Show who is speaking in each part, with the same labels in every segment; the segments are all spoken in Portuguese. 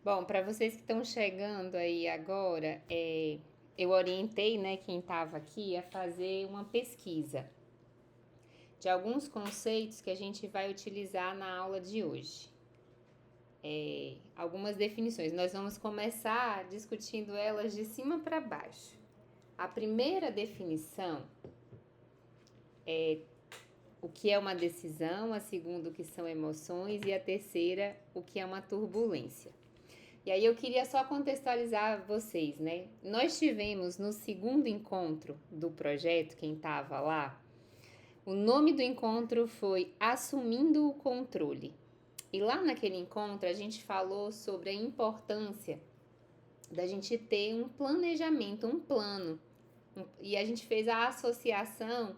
Speaker 1: Bom, para vocês que estão chegando aí agora, eu orientei, né, quem estava aqui a fazer uma pesquisa de alguns conceitos que a gente vai utilizar na aula de hoje. Algumas definições. Nós vamos começar discutindo elas de cima para baixo. A primeira definição é o que é uma decisão, a segunda, o que são emoções, e a terceira, o que é uma turbulência. E aí eu queria só contextualizar vocês, né? Nós tivemos no segundo encontro do projeto, quem estava lá, o nome do encontro foi Assumindo o Controle. E lá naquele encontro a gente falou sobre a importância da gente ter um planejamento, um plano. E a gente fez a associação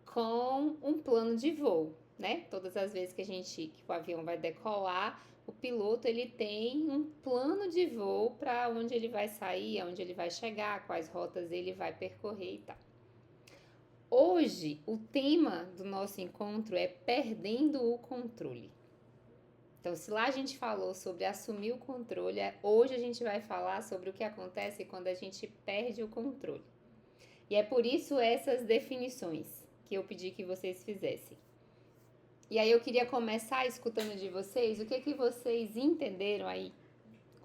Speaker 1: com um plano de voo, né? Todas as vezes que o avião vai decolar, o piloto ele tem um plano de voo para onde ele vai sair, aonde ele vai chegar, quais rotas ele vai percorrer e tal. Hoje, o tema do nosso encontro é perdendo o controle. Então, se lá a gente falou sobre assumir o controle, hoje a gente vai falar sobre o que acontece quando a gente perde o controle. E é por isso essas definições que eu pedi que vocês fizessem. E aí eu queria começar escutando de vocês o que vocês entenderam aí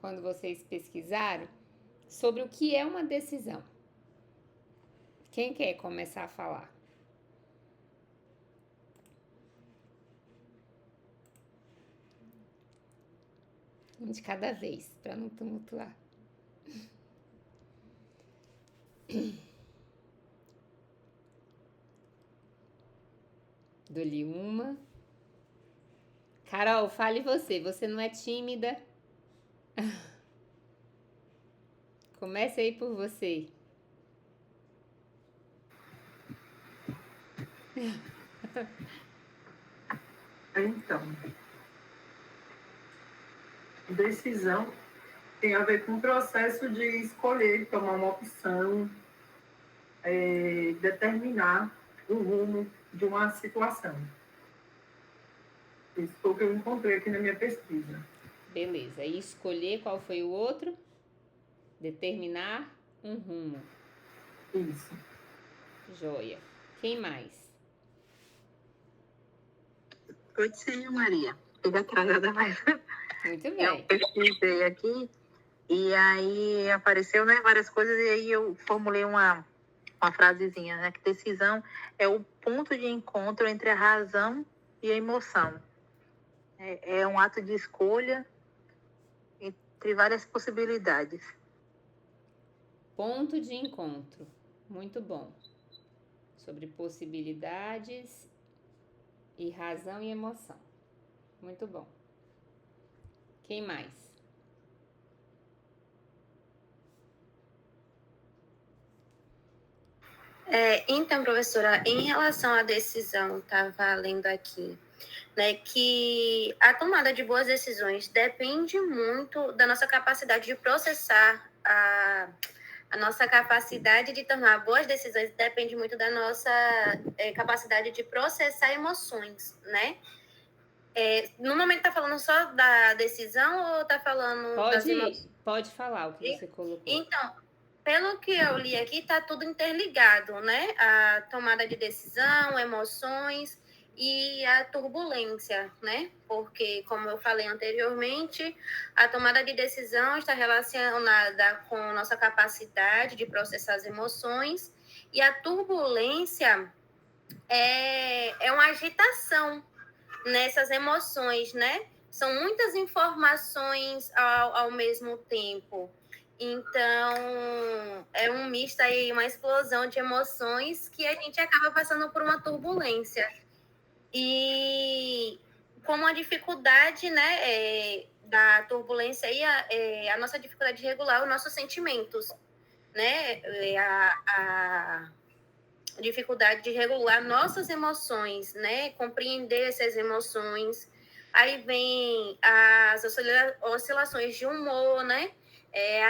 Speaker 1: quando vocês pesquisaram sobre o que é uma decisão. Quem quer começar a falar? Um de cada vez, para não tumultuar. Dou-lhe uma. Carol, fale você. Você não é tímida? Comece aí por você.
Speaker 2: Então, decisão tem a ver com o processo de escolher, tomar uma opção, determinar o rumo de uma situação. Isso foi o que eu encontrei aqui na minha pesquisa.
Speaker 1: Beleza. E escolher qual foi o outro? Determinar um rumo.
Speaker 2: Isso.
Speaker 1: Joia. Quem mais?
Speaker 3: Oi, sim, Maria. Fica atrasada, mas
Speaker 1: Muito
Speaker 3: eu
Speaker 1: bem.
Speaker 3: pesquisei aqui e aí apareceu, né, várias coisas e aí eu formulei uma frasezinha, né, que decisão é o ponto de encontro entre a razão e a emoção. É um ato de escolha entre várias possibilidades.
Speaker 1: Ponto de encontro. Muito bom. Sobre possibilidades e razão e emoção. Muito bom. Quem mais?
Speaker 4: Então, professora, em relação à decisão, estava lendo aqui, né, que a tomada de boas decisões depende muito da nossa capacidade de processar a nossa capacidade de tomar boas decisões depende muito da nossa capacidade de processar emoções, né? No momento tá falando só da decisão ou tá falando das emoções?
Speaker 1: Pode falar o que você colocou.
Speaker 4: Então, pelo que eu li aqui, tá tudo interligado, né? A tomada de decisão, emoções e a turbulência, né? Porque, como eu falei anteriormente, a tomada de decisão está relacionada com a nossa capacidade de processar as emoções e a turbulência é uma agitação nessas emoções, né? São muitas informações ao mesmo tempo. Então, é um misto aí, uma explosão de emoções que a gente acaba passando por uma turbulência. E como a dificuldade, né, da turbulência aí, a nossa dificuldade de regular os nossos sentimentos, né? A dificuldade de regular nossas emoções, né? Compreender essas emoções. Aí vem as oscilações de humor, né?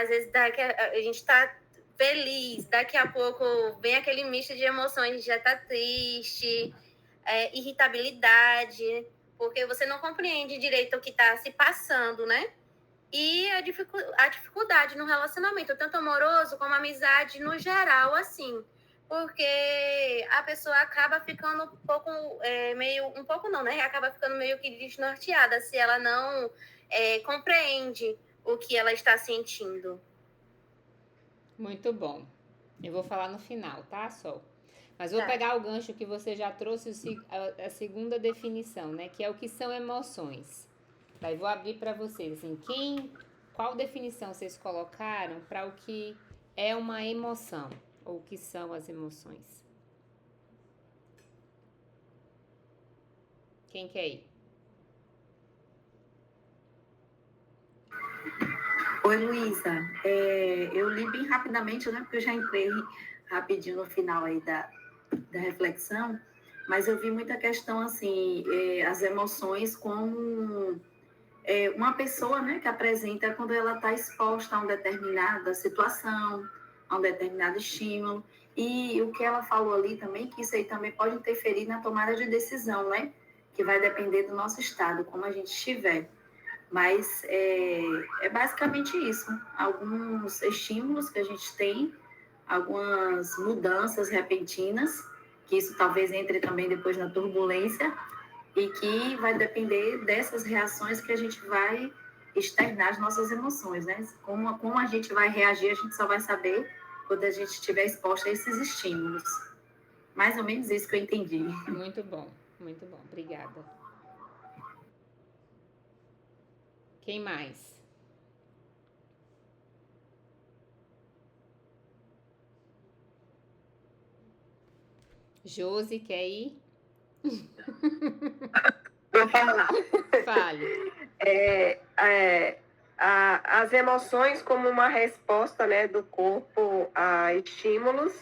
Speaker 4: Às vezes a gente está feliz, daqui a pouco vem aquele misto de emoções, a gente já está triste, irritabilidade, porque você não compreende direito o que está se passando, né? e a dificuldade no relacionamento, tanto amoroso como amizade no geral, assim. Porque a pessoa acaba ficando um pouco, um pouco não, né? Acaba ficando meio que desnorteada se ela não compreende o que ela está sentindo.
Speaker 1: Muito bom. Eu vou falar no final, tá, Sol? Mas vou
Speaker 4: Tá.
Speaker 1: pegar o gancho que você já trouxe, a segunda definição, né? Que é o que são emoções. Daí vou abrir para vocês, assim, qual definição vocês colocaram para o que é uma emoção? Ou o que são as emoções? Quem quer ir?
Speaker 5: Oi, Luísa. Eu li bem rapidamente, né? Porque eu já entrei rapidinho no final aí da reflexão, mas eu vi muita questão, assim, as emoções como uma pessoa, né, que apresenta quando ela está exposta a uma determinada situação, a um determinado estímulo. E o que ela falou ali também, que isso aí também pode interferir na tomada de decisão, né? Que vai depender do nosso estado, como a gente estiver. Mas é basicamente isso. Alguns estímulos que a gente tem, algumas mudanças repentinas, que isso talvez entre também depois na turbulência, e que vai depender dessas reações que a gente vai externar as nossas emoções, né? Como a gente vai reagir, a gente só vai saber quando a gente estiver exposto a esses estímulos. Mais ou menos isso que eu entendi.
Speaker 1: Muito bom, obrigada. Quem mais? Josi, quer ir?
Speaker 6: Vou falar.
Speaker 1: Fale.
Speaker 6: As emoções como uma resposta, né, do corpo a estímulos.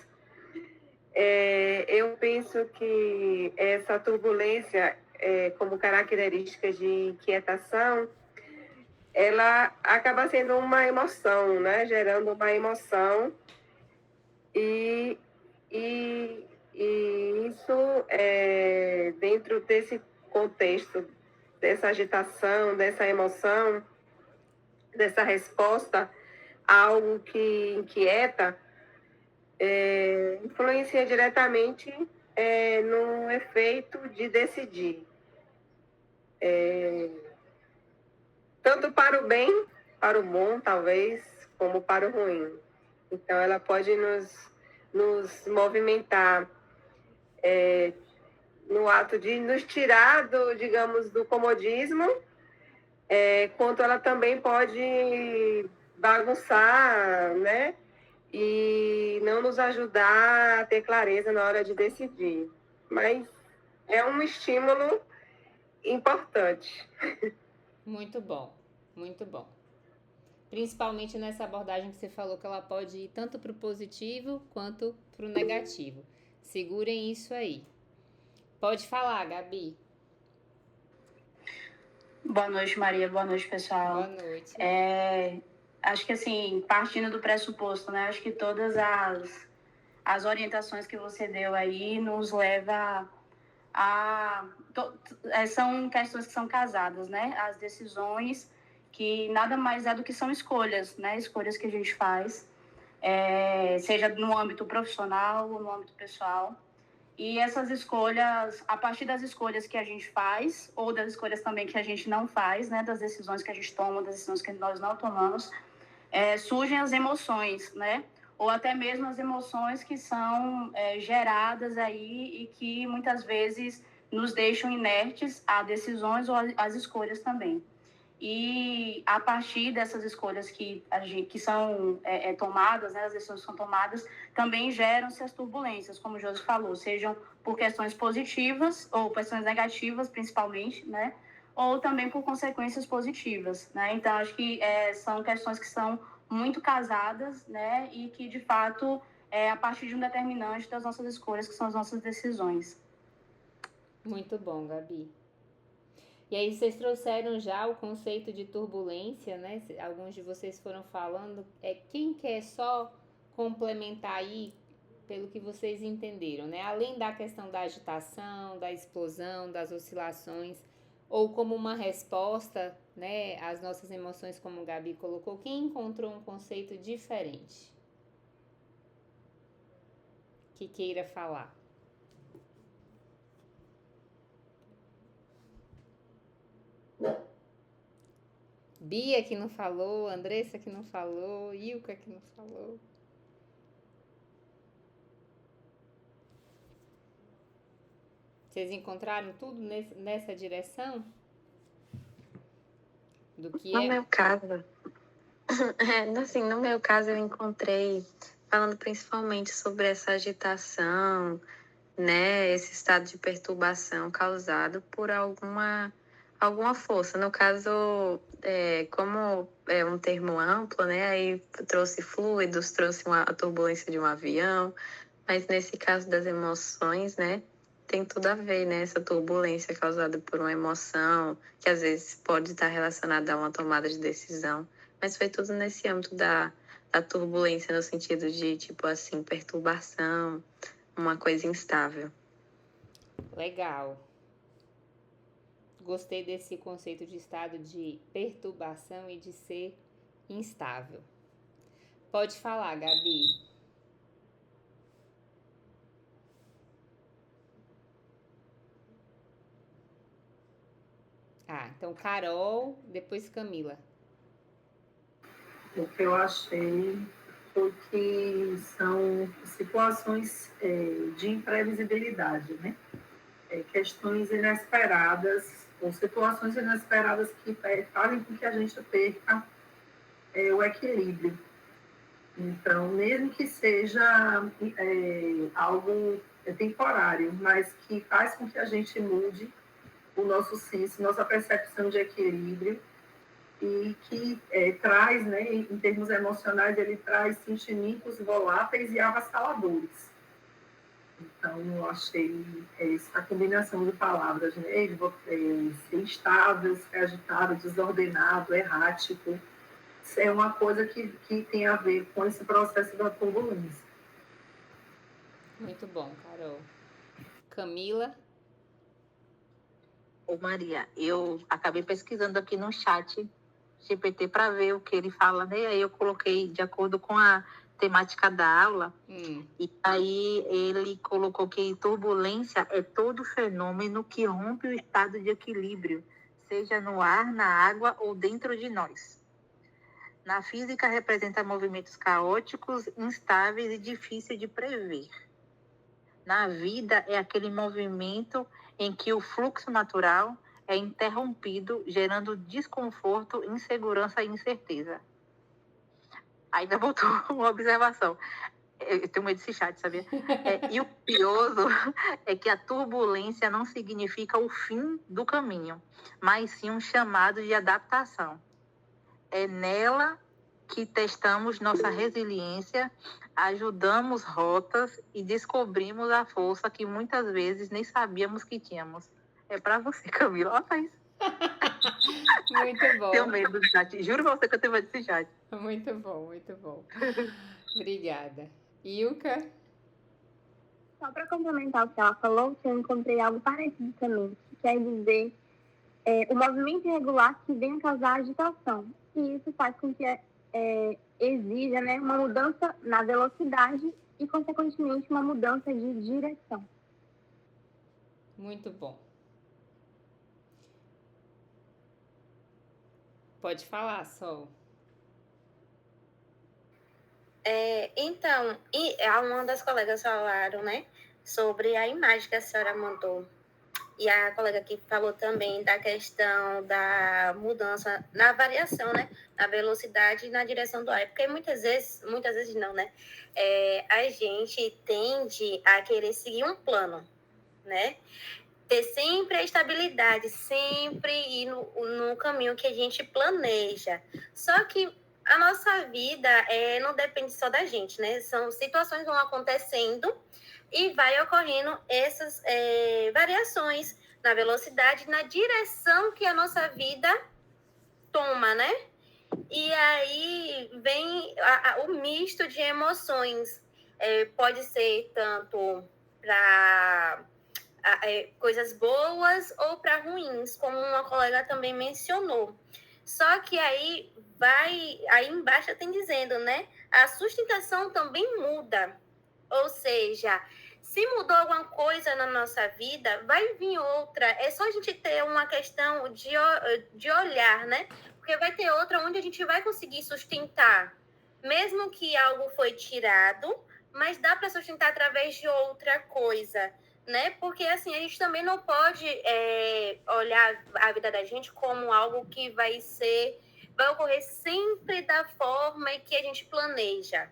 Speaker 6: Eu penso que essa turbulência, como característica de inquietação, ela acaba sendo uma emoção, né, gerando uma emoção, e isso, dentro desse contexto, dessa agitação, dessa emoção, dessa resposta a algo que inquieta, influencia diretamente no efeito de decidir. Tanto para o bem, para o bom, talvez, como para o ruim. Então, ela pode nos movimentar no ato de nos tirar digamos, do comodismo, quanto ela também pode bagunçar, né? E não nos ajudar a ter clareza na hora de decidir. Mas é um estímulo importante.
Speaker 1: Muito bom, muito bom. Principalmente nessa abordagem que você falou, que ela pode ir tanto para o positivo quanto para o negativo. Segurem isso aí. Pode falar, Gabi.
Speaker 7: Boa noite, Maria. Boa noite, pessoal.
Speaker 1: Boa noite.
Speaker 7: Acho que, assim, partindo do pressuposto, né? Acho que todas as orientações que você deu aí nos leva são questões que são casadas, né? As decisões que nada mais é do que são escolhas, né? Escolhas que a gente faz, seja no âmbito profissional ou no âmbito pessoal. E essas escolhas, a partir das escolhas que a gente faz, ou das escolhas também que a gente não faz, né? Das decisões que a gente toma, das decisões que nós não tomamos, surgem as emoções, né? Ou até mesmo as emoções que são geradas aí e que muitas vezes nos deixam inertes a decisões ou às escolhas também. E a partir dessas escolhas que são tomadas, né, as decisões que são tomadas, também geram-se as turbulências, como o Josi falou, sejam por questões positivas ou questões negativas, principalmente, né, ou também por consequências positivas, né. Então, acho que são questões que são muito casadas, né, e que, de fato, a partir de um determinante das nossas escolhas, que são as nossas decisões.
Speaker 1: Muito bom, Gabi. E aí vocês trouxeram já o conceito de turbulência, né? Alguns de vocês foram falando. Quem quer só complementar aí, pelo que vocês entenderam, né? Além da questão da agitação, da explosão, das oscilações, ou como uma resposta, né, às nossas emoções, como o Gabi colocou, quem encontrou um conceito diferente? Que queira falar. Bia que não falou, Andressa que não falou, Ilka que não falou. Vocês encontraram tudo nessa direção? Do que
Speaker 8: No
Speaker 1: é?
Speaker 8: meu caso, assim, no meu caso eu encontrei falando principalmente sobre essa agitação, né, esse estado de perturbação causado por alguma força. No caso, como é um termo amplo, né, aí trouxe fluidos, trouxe a turbulência de um avião, mas nesse caso das emoções, né, tem tudo a ver, né, essa turbulência causada por uma emoção, que às vezes pode estar relacionada a uma tomada de decisão, mas foi tudo nesse âmbito da turbulência, no sentido de, tipo assim, perturbação, uma coisa instável.
Speaker 1: Legal. Gostei desse conceito de estado de perturbação e de ser instável. Pode falar, Gabi. Então Carol, depois Camila.
Speaker 2: O que eu achei foi que são situações de imprevisibilidade, né? Questões inesperadas, ou situações inesperadas que fazem com que a gente perca o equilíbrio. Então, mesmo que seja algo temporário, mas que faz com que a gente mude o nosso senso, nossa percepção de equilíbrio, e que traz, né, em termos emocionais, ele traz sentimentos voláteis e avassaladores. Então, eu achei essa combinação de palavras, né, ser instável, ser agitado, desordenado, errático, é uma coisa que tem a ver com esse processo da turbulência.
Speaker 1: Muito bom, Carol. Camila?
Speaker 3: Ô Maria, eu acabei pesquisando aqui no chat GPT para ver o que ele fala, né? Aí eu coloquei de acordo com a temática da aula. E aí ele colocou que turbulência é todo fenômeno que rompe o estado de equilíbrio, seja no ar, na água ou dentro de nós. Na física representa movimentos caóticos, instáveis e difíceis de prever. Na vida é aquele movimento em que o fluxo natural é interrompido, gerando desconforto, insegurança e incerteza. Ainda botou uma observação. Eu tenho medo desse chat, sabia? E o curioso é que a turbulência não significa o fim do caminho, mas sim um chamado de adaptação. É nela que testamos nossa resiliência, ajudamos rotas e descobrimos a força que muitas vezes nem sabíamos que tínhamos. É para você, Camila. Olha isso.
Speaker 1: Muito bom.
Speaker 3: Tenho medo do chat. Juro pra você que eu tenho medo desse chat.
Speaker 1: Muito bom, muito bom. Obrigada. Ilka?
Speaker 9: Só para complementar o que ela falou, que eu encontrei algo parecido também, que quer dizer o movimento irregular que vem a causar agitação. E isso faz com que exija, né, uma mudança na velocidade e, consequentemente, uma mudança de direção.
Speaker 1: Muito bom. Pode falar, Sol.
Speaker 4: Então, uma das colegas falaram, né, sobre a imagem que a senhora mandou. E a colega aqui falou também da questão da mudança na variação, né, na velocidade e na direção do ar. Porque muitas vezes não, né, a gente tende a querer seguir um plano, né, ter sempre a estabilidade, sempre ir no caminho que a gente planeja. Só que a nossa vida não depende só da gente, né? São situações que vão acontecendo e vai ocorrendo essas variações na velocidade, na direção que a nossa vida toma, né? E aí vem o misto de emoções. Pode ser tanto para coisas boas ou para ruins, como uma colega também mencionou. Só que aí embaixo tem dizendo, né? A sustentação também muda. Ou seja, se mudou alguma coisa na nossa vida, vai vir outra. É só a gente ter uma questão de olhar, né? Porque vai ter outra onde a gente vai conseguir sustentar. Mesmo que algo foi tirado, mas dá para sustentar através de outra coisa, né? Porque, assim, a gente também não pode olhar a vida da gente como algo que vai ocorrer sempre da forma que a gente planeja,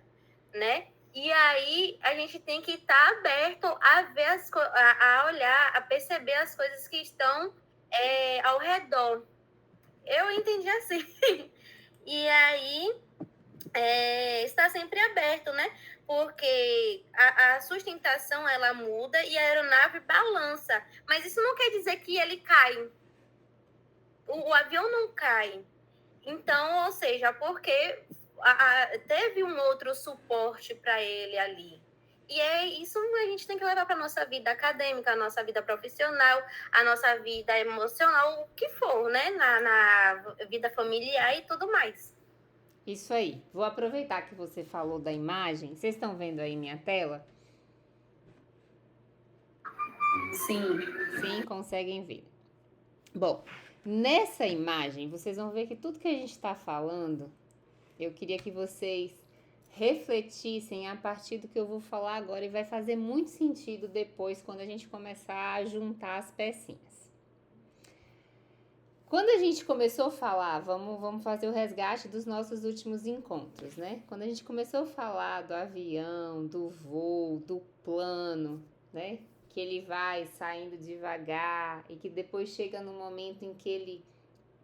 Speaker 4: né? E aí a gente tem que estar aberto a ver a olhar, a perceber as coisas que estão ao redor. Eu entendi assim. E aí está sempre aberto, né? Porque a sustentação ela muda e a aeronave balança. Mas isso não quer dizer que ele cai. O avião não cai. Então, ou seja, porque teve um outro suporte para ele ali. E isso a gente tem que levar para a nossa vida acadêmica, a nossa vida profissional, a nossa vida emocional, o que for, né? Na vida familiar e tudo mais.
Speaker 1: Isso aí. Vou aproveitar que você falou da imagem. Vocês estão vendo aí minha tela?
Speaker 5: Sim.
Speaker 1: Sim, conseguem ver. Bom, nessa imagem, vocês vão ver que tudo que a gente está falando, eu queria que vocês refletissem a partir do que eu vou falar agora e vai fazer muito sentido depois quando a gente começar a juntar as pecinhas. Quando a gente começou a falar, vamos fazer o resgate dos nossos últimos encontros, né? Quando a gente começou a falar do avião, do voo, do plano, né? Que ele vai saindo devagar e que depois chega no momento em que ele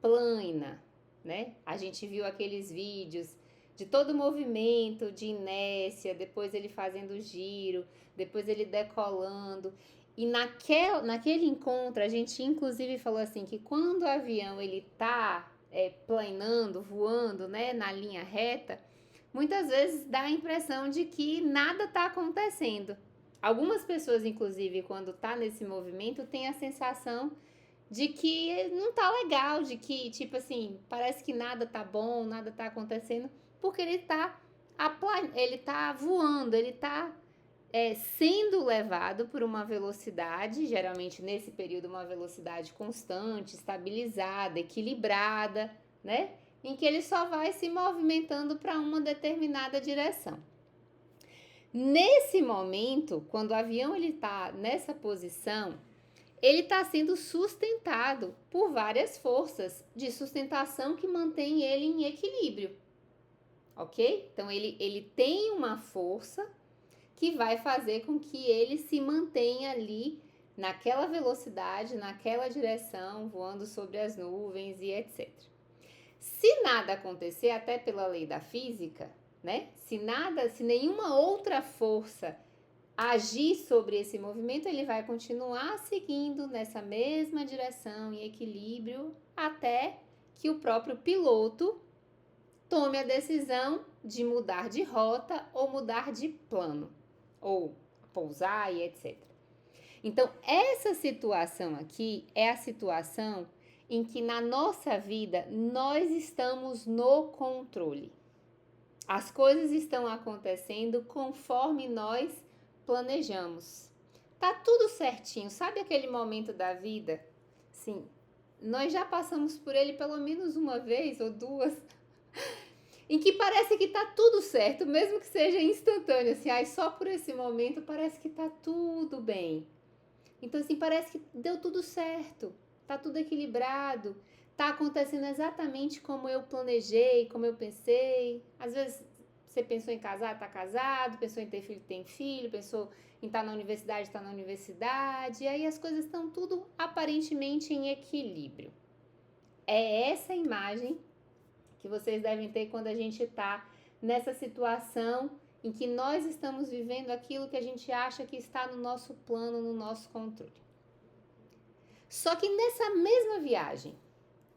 Speaker 1: plana, né? A gente viu aqueles vídeos de todo o movimento de inércia, depois ele fazendo giro, depois ele decolando. E naquele encontro, a gente inclusive falou assim, que quando o avião ele tá planando, voando, né, na linha reta, muitas vezes dá a impressão de que nada tá acontecendo. Algumas pessoas, inclusive, quando tá nesse movimento, tem a sensação de que não tá legal, de que, tipo assim, parece que nada tá bom, nada tá acontecendo, porque ele tá voando, ele tá sendo levado por uma velocidade, geralmente nesse período uma velocidade constante, estabilizada, equilibrada, né? Em que ele só vai se movimentando para uma determinada direção. Nesse momento, quando o avião ele está nessa posição, ele está sendo sustentado por várias forças de sustentação que mantém ele em equilíbrio, ok? Então, ele tem uma força que vai fazer com que ele se mantenha ali naquela velocidade, naquela direção, voando sobre as nuvens e etc. Se nada acontecer, até pela lei da física, né? Se nenhuma outra força agir sobre esse movimento, ele vai continuar seguindo nessa mesma direção em equilíbrio até que o próprio piloto tome a decisão de mudar de rota ou mudar de plano, ou pousar e etc. Então, essa situação aqui é a situação em que na nossa vida nós estamos no controle. As coisas estão acontecendo conforme nós planejamos. Tá tudo certinho. Sabe aquele momento da vida? Sim, nós já passamos por ele pelo menos uma vez ou duas, em que parece que tá tudo certo, mesmo que seja instantâneo, assim, só por esse momento parece que tá tudo bem. Então, assim, parece que deu tudo certo, tá tudo equilibrado, tá acontecendo exatamente como eu planejei, como eu pensei. Às vezes você pensou em casar, tá casado, pensou em ter filho, tem filho, pensou em estar na universidade, tá na universidade, e aí as coisas estão tudo aparentemente em equilíbrio. É essa imagem que vocês devem ter quando a gente está nessa situação em que nós estamos vivendo aquilo que a gente acha que está no nosso plano, no nosso controle. Só que nessa mesma viagem,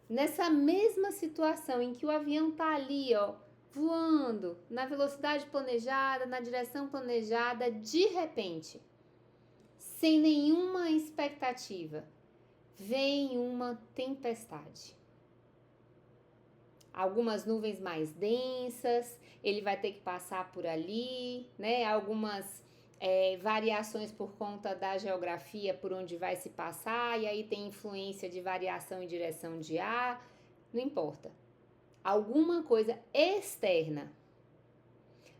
Speaker 1: nessa mesma situação em que o avião está ali, ó, voando na velocidade planejada, na direção planejada, de repente, sem nenhuma expectativa, vem uma tempestade. Algumas nuvens mais densas, ele vai ter que passar por ali, né? Algumas variações por conta da geografia por onde vai se passar, e aí tem influência de variação em direção de ar, não importa. Alguma coisa externa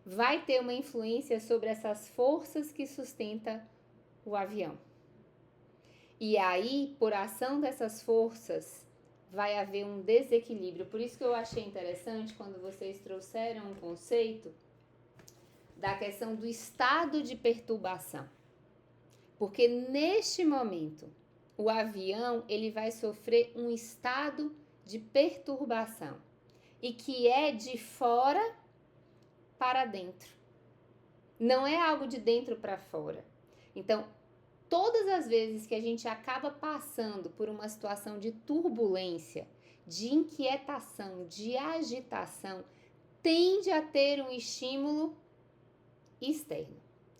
Speaker 1: vai ter uma influência sobre essas forças que sustentam o avião. E aí, por ação dessas forças, vai haver um desequilíbrio. Por isso que eu achei interessante quando vocês trouxeram um conceito da questão do estado de perturbação. Porque neste momento, o avião ele vai sofrer um estado de perturbação. E que é de fora para dentro. Não é algo de dentro para fora. Então, todas as vezes que a gente acaba passando por uma situação de turbulência, de inquietação, de agitação, tende a ter um estímulo externo.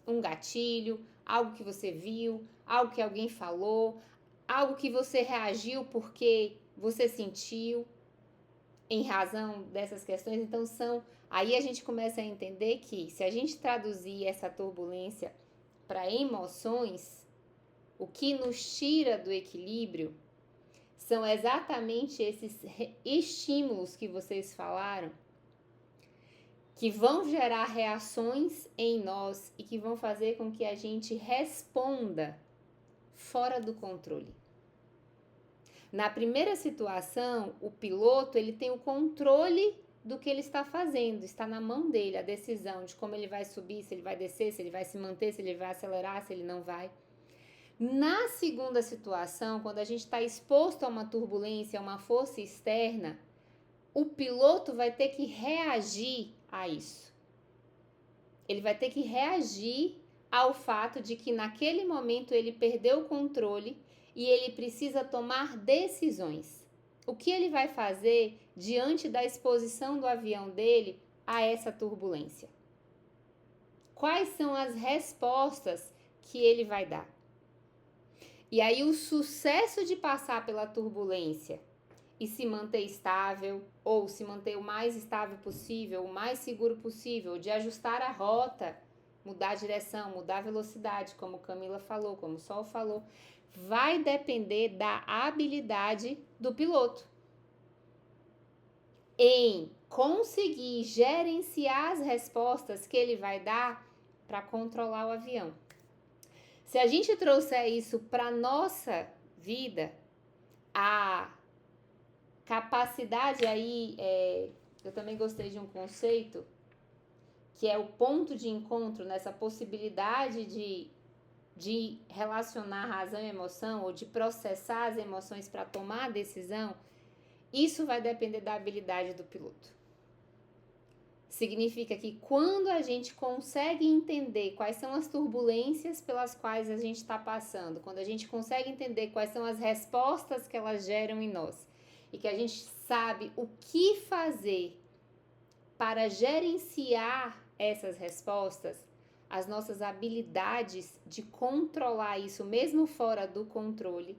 Speaker 1: Um gatilho, algo que você viu, algo que alguém falou, algo que você reagiu porque você sentiu em razão dessas questões. Então, aí a gente começa a entender que se a gente traduzir essa turbulência para emoções, o que nos tira do equilíbrio são exatamente esses estímulos que vocês falaram, que vão gerar reações em nós e que vão fazer com que a gente responda fora do controle. Na primeira situação, o piloto ele tem o controle do que ele está fazendo, está na mão dele a decisão de como ele vai subir, se ele vai descer, se ele vai se manter, se ele vai acelerar, se ele não vai. Na segunda situação, quando a gente está exposto a uma turbulência, a uma força externa, o piloto vai ter que reagir a isso. Ele vai ter que reagir ao fato de que naquele momento ele perdeu o controle e ele precisa tomar decisões. O que ele vai fazer diante da exposição do avião dele a essa turbulência? Quais são as respostas que ele vai dar? E aí o sucesso de passar pela turbulência e se manter estável, ou se manter o mais estável possível, o mais seguro possível, de ajustar a rota, mudar a direção, mudar a velocidade, como Camila falou, como o Sol falou, vai depender da habilidade do piloto em conseguir gerenciar as respostas que ele vai dar para controlar o avião. Se a gente trouxer isso para a nossa vida, a capacidade aí, eu também gostei de um conceito, que é o ponto de encontro nessa possibilidade de relacionar razão e emoção, ou de processar as emoções para tomar a decisão. Isso vai depender da habilidade do piloto. Significa que quando a gente consegue entender quais são as turbulências pelas quais a gente está passando, quando a gente consegue entender quais são as respostas que elas geram em nós, e que a gente sabe o que fazer para gerenciar essas respostas, as nossas habilidades de controlar isso, mesmo fora do controle,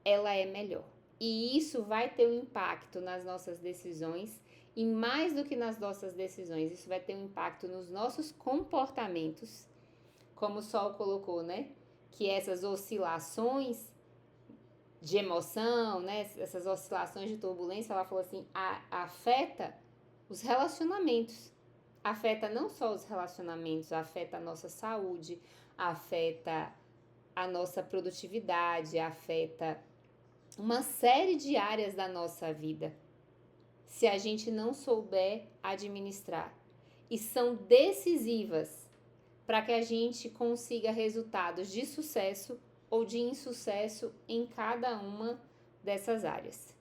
Speaker 1: ela é melhor. E isso vai ter um impacto nas nossas decisões, e mais do que nas nossas decisões, isso vai ter um impacto nos nossos comportamentos, como o Sol colocou, né? Que essas oscilações de emoção, né? Essas oscilações de turbulência, ela falou assim, afeta os relacionamentos. Afeta não só os relacionamentos, afeta a nossa saúde, afeta a nossa produtividade, afeta uma série de áreas da nossa vida, se a gente não souber administrar. E são decisivas para que a gente consiga resultados de sucesso ou de insucesso em cada uma dessas áreas.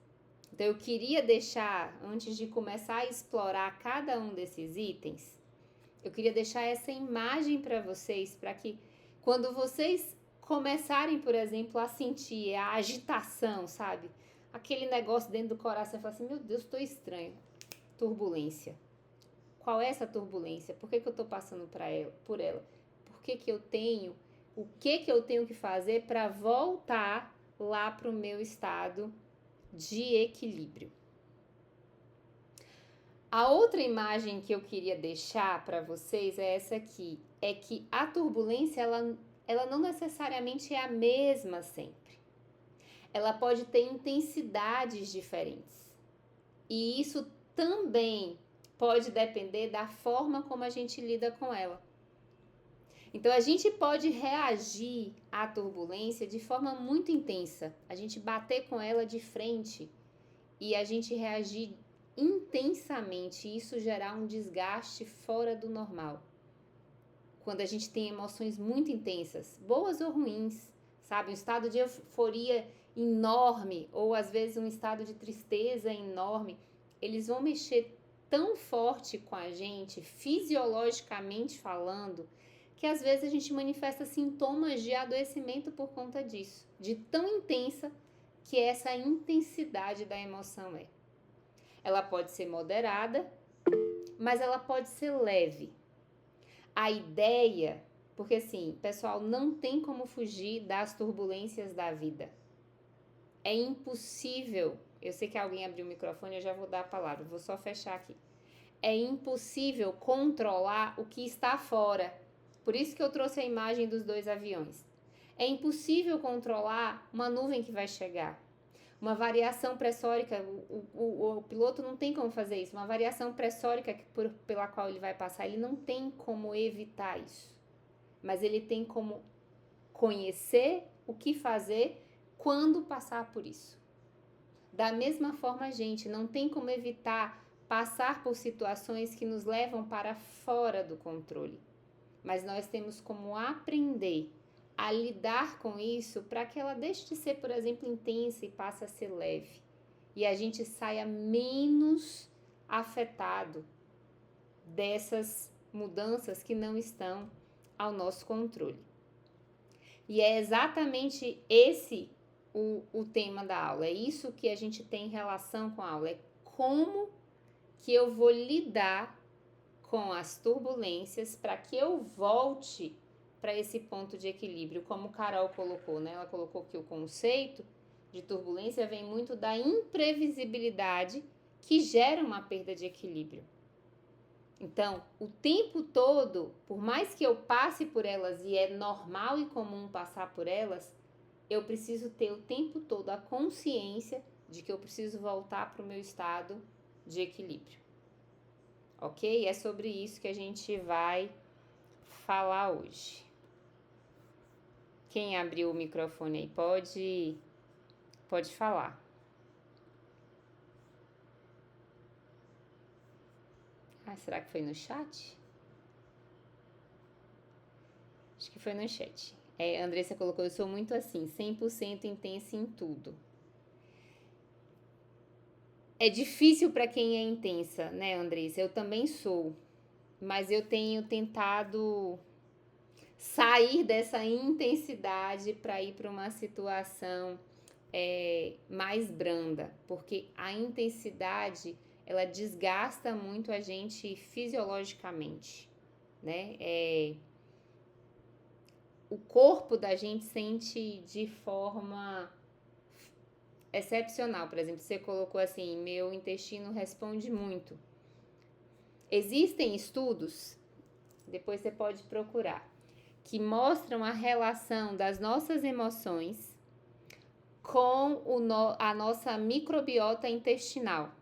Speaker 1: Então, eu queria deixar, antes de começar a explorar cada um desses itens, eu queria deixar essa imagem para vocês, para que quando vocês começarem, por exemplo, a sentir a agitação, sabe? Aquele negócio dentro do coração, você fala assim, meu Deus, estou estranho. Turbulência. Qual é essa turbulência? Por que eu estou passando por ela? Por que eu tenho o que eu tenho que fazer para voltar lá para o meu estado de equilíbrio. A outra imagem que eu queria deixar para vocês é essa aqui, é que a turbulência, ela não necessariamente é a mesma sempre. Ela pode ter intensidades diferentes. E isso também pode depender da forma como a gente lida com ela. Então, a gente pode reagir à turbulência de forma muito intensa. A gente bater com ela de frente e a gente reagir intensamente. E isso gerar um desgaste fora do normal. Quando a gente tem emoções muito intensas, boas ou ruins, sabe? Um estado de euforia enorme ou às vezes um estado de tristeza enorme, eles vão mexer tão forte com a gente, fisiologicamente falando, que às vezes a gente manifesta sintomas de adoecimento por conta disso, de tão intensa que essa intensidade da emoção é. Ela pode ser moderada, mas ela pode ser leve. A ideia, porque assim, pessoal, não tem como fugir das turbulências da vida. É impossível, eu sei que alguém abriu o microfone, eu já vou dar a palavra, vou só fechar aqui. É impossível controlar o que está fora. Por isso que eu trouxe a imagem dos 2 aviões. É impossível controlar uma nuvem que vai chegar. Uma variação pressórica, o piloto não tem como fazer isso. Uma variação pressórica pela qual ele vai passar, ele não tem como evitar isso. Mas ele tem como conhecer o que fazer quando passar por isso. Da mesma forma, a gente não tem como evitar passar por situações que nos levam para fora do controle. Mas nós temos como aprender a lidar com isso para que ela deixe de ser, por exemplo, intensa e passe a ser leve. E a gente saia menos afetado dessas mudanças que não estão ao nosso controle. E é exatamente esse o tema da aula. É isso que a gente tem em relação com a aula. É como que eu vou lidar com as turbulências para que eu volte para esse ponto de equilíbrio, como Carol colocou, né? Ela colocou que o conceito de turbulência vem muito da imprevisibilidade que gera uma perda de equilíbrio. Então, o tempo todo, por mais que eu passe por elas e é normal e comum passar por elas, eu preciso ter o tempo todo a consciência de que eu preciso voltar para o meu estado de equilíbrio. Ok? É sobre isso que a gente vai falar hoje. Quem abriu o microfone aí pode falar. Será que foi no chat? Acho que foi no chat. Andressa colocou, eu sou muito assim, 100% intensa em tudo. É difícil para quem é intensa, né, Andressa? Eu também sou, mas eu tenho tentado sair dessa intensidade para ir para uma situação mais branda, porque a intensidade, ela desgasta muito a gente fisiologicamente, né? O corpo da gente sente de forma excepcional. Por exemplo, você colocou assim, meu intestino responde muito. Existem estudos, depois você pode procurar, que mostram a relação das nossas emoções com a nossa microbiota intestinal.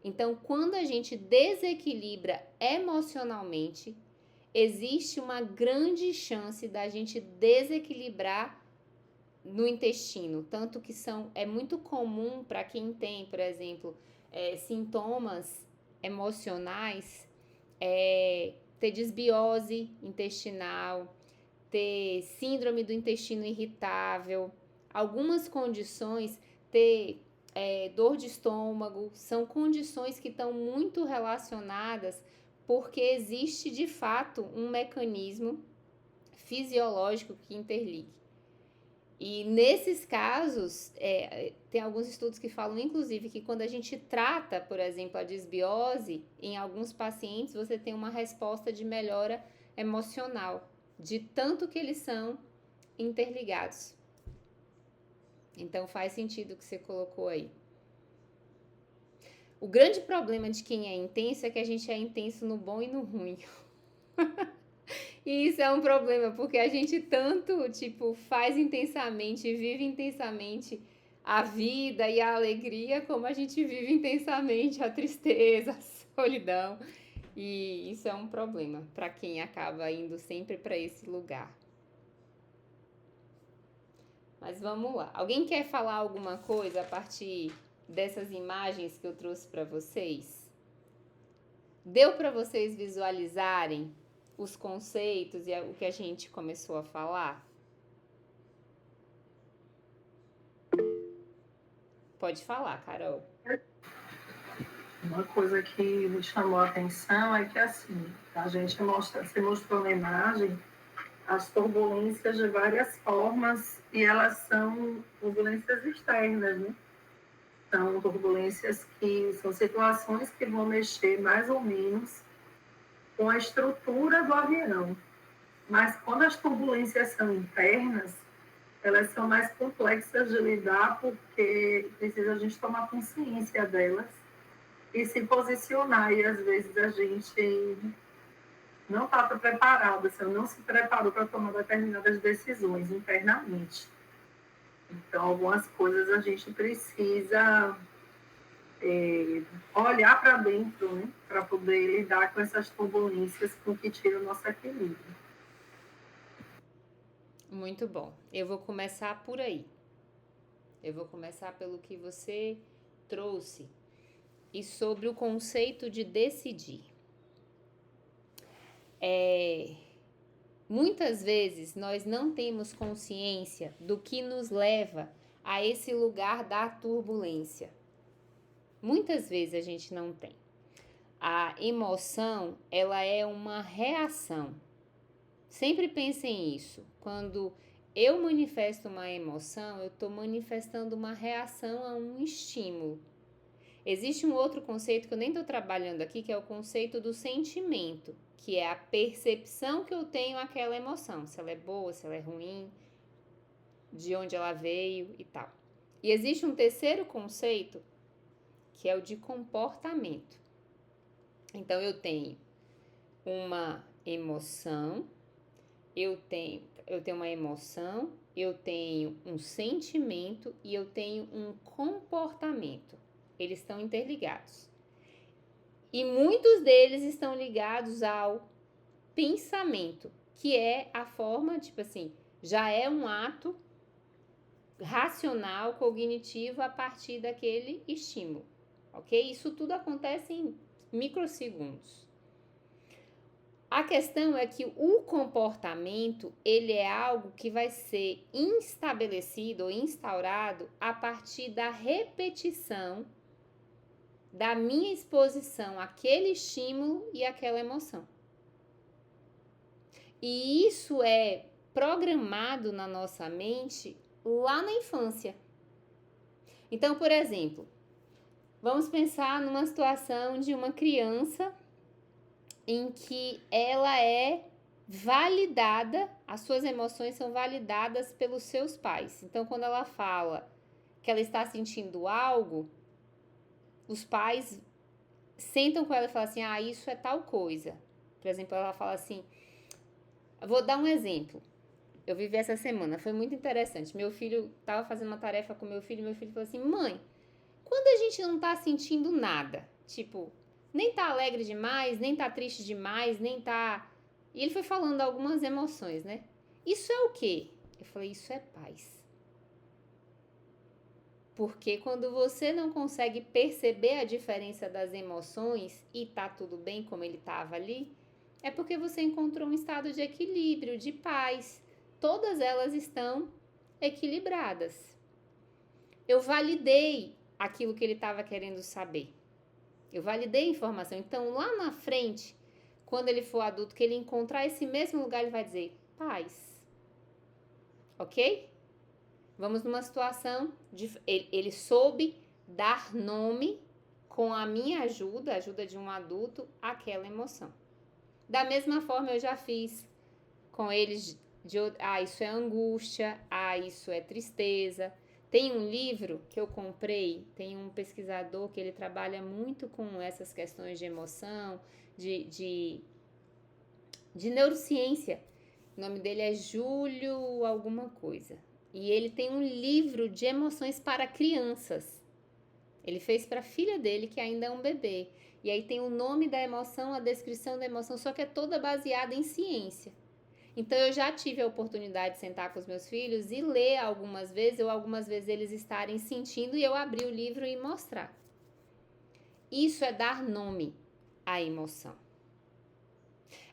Speaker 1: Então, quando a gente desequilibra emocionalmente, existe uma grande chance da gente desequilibrar no intestino, tanto que é muito comum para quem tem, por exemplo, sintomas emocionais, ter desbiose intestinal, ter síndrome do intestino irritável, algumas condições, ter dor de estômago, são condições que estão muito relacionadas porque existe de fato um mecanismo fisiológico que interliga. E nesses casos, tem alguns estudos que falam, inclusive, que quando a gente trata, por exemplo, a desbiose, em alguns pacientes você tem uma resposta de melhora emocional, de tanto que eles são interligados. Então faz sentido o que você colocou aí. O grande problema de quem é intenso é que a gente é intenso no bom e no ruim. E isso é um problema, porque a gente tanto, tipo, faz intensamente, vive intensamente a vida e a alegria, como a gente vive intensamente a tristeza, a solidão. E isso é um problema para quem acaba indo sempre para esse lugar. Mas vamos lá. Alguém quer falar alguma coisa a partir dessas imagens que eu trouxe para vocês? Deu para vocês visualizarem os conceitos e o que a gente começou a falar? Pode falar, Carol.
Speaker 2: Uma coisa que me chamou a atenção é que, assim, você mostrou na imagem as turbulências de várias formas e elas são turbulências externas, né? São turbulências que são situações que vão mexer mais ou menos com a estrutura do avião. Mas quando as turbulências são internas, elas são mais complexas de lidar porque precisa a gente tomar consciência delas e se posicionar. E às vezes a gente não está preparado, assim, não se preparou para tomar determinadas decisões internamente. Então, algumas coisas a gente precisa olhar para dentro, né, para poder lidar com essas turbulências com que tira o nosso equilíbrio.
Speaker 1: Muito bom. Eu vou começar por aí. Eu vou começar pelo que você trouxe e sobre o conceito de decidir. Muitas vezes nós não temos consciência do que nos leva a esse lugar da turbulência. Muitas vezes a gente não tem. A emoção, ela é uma reação. Sempre pensem isso. Quando eu manifesto uma emoção, eu estou manifestando uma reação a um estímulo. Existe um outro conceito que eu nem estou trabalhando aqui, que é o conceito do sentimento, que é a percepção que eu tenho àquela emoção, se ela é boa, se ela é ruim, de onde ela veio e tal. E existe um terceiro conceito, que é o de comportamento. Então, eu tenho uma emoção, eu tenho uma emoção, eu tenho um sentimento e eu tenho um comportamento. Eles estão interligados. E muitos deles estão ligados ao pensamento, que é a forma, tipo assim, já é um ato racional, cognitivo a partir daquele estímulo, ok? Isso tudo acontece em microsegundos. A questão é que o comportamento, ele é algo que vai ser estabelecido ou instaurado a partir da repetição da minha exposição àquele estímulo e àquela emoção. E isso é programado na nossa mente lá na infância. Então, por exemplo, vamos pensar numa situação de uma criança em que ela é validada, as suas emoções são validadas pelos seus pais. Então, quando ela fala que ela está sentindo algo, os pais sentam com ela e falam assim, isso é tal coisa. Por exemplo, ela fala assim, vou dar um exemplo. Eu vivi essa semana, foi muito interessante. Meu filho, estava fazendo uma tarefa com meu filho falou assim, mãe, quando a gente não tá sentindo nada, tipo, nem tá alegre demais, nem tá triste demais, nem tá... E ele foi falando algumas emoções, né? Isso é o quê? Eu falei, isso é paz. Porque quando você não consegue perceber a diferença das emoções e tá tudo bem como ele tava ali, é porque você encontrou um estado de equilíbrio, de paz. Todas elas estão equilibradas. Eu validei aquilo que ele estava querendo saber. Eu validei a informação. Então, lá na frente, quando ele for adulto, que ele encontrar esse mesmo lugar, ele vai dizer, paz. Ok? Vamos numa situação, ele soube dar nome com a minha ajuda, a ajuda de um adulto, àquela emoção. Da mesma forma, eu já fiz com eles isso é angústia, isso é tristeza. Tem um livro que eu comprei, tem um pesquisador que ele trabalha muito com essas questões de emoção, de neurociência. O nome dele é Júlio alguma coisa. E ele tem um livro de emoções para crianças. Ele fez para a filha dele, que ainda é um bebê. E aí tem o nome da emoção, a descrição da emoção, só que é toda baseada em ciência. Então, eu já tive a oportunidade de sentar com os meus filhos e ler algumas vezes, ou algumas vezes eles estarem sentindo, e eu abrir o livro e mostrar. Isso é dar nome à emoção.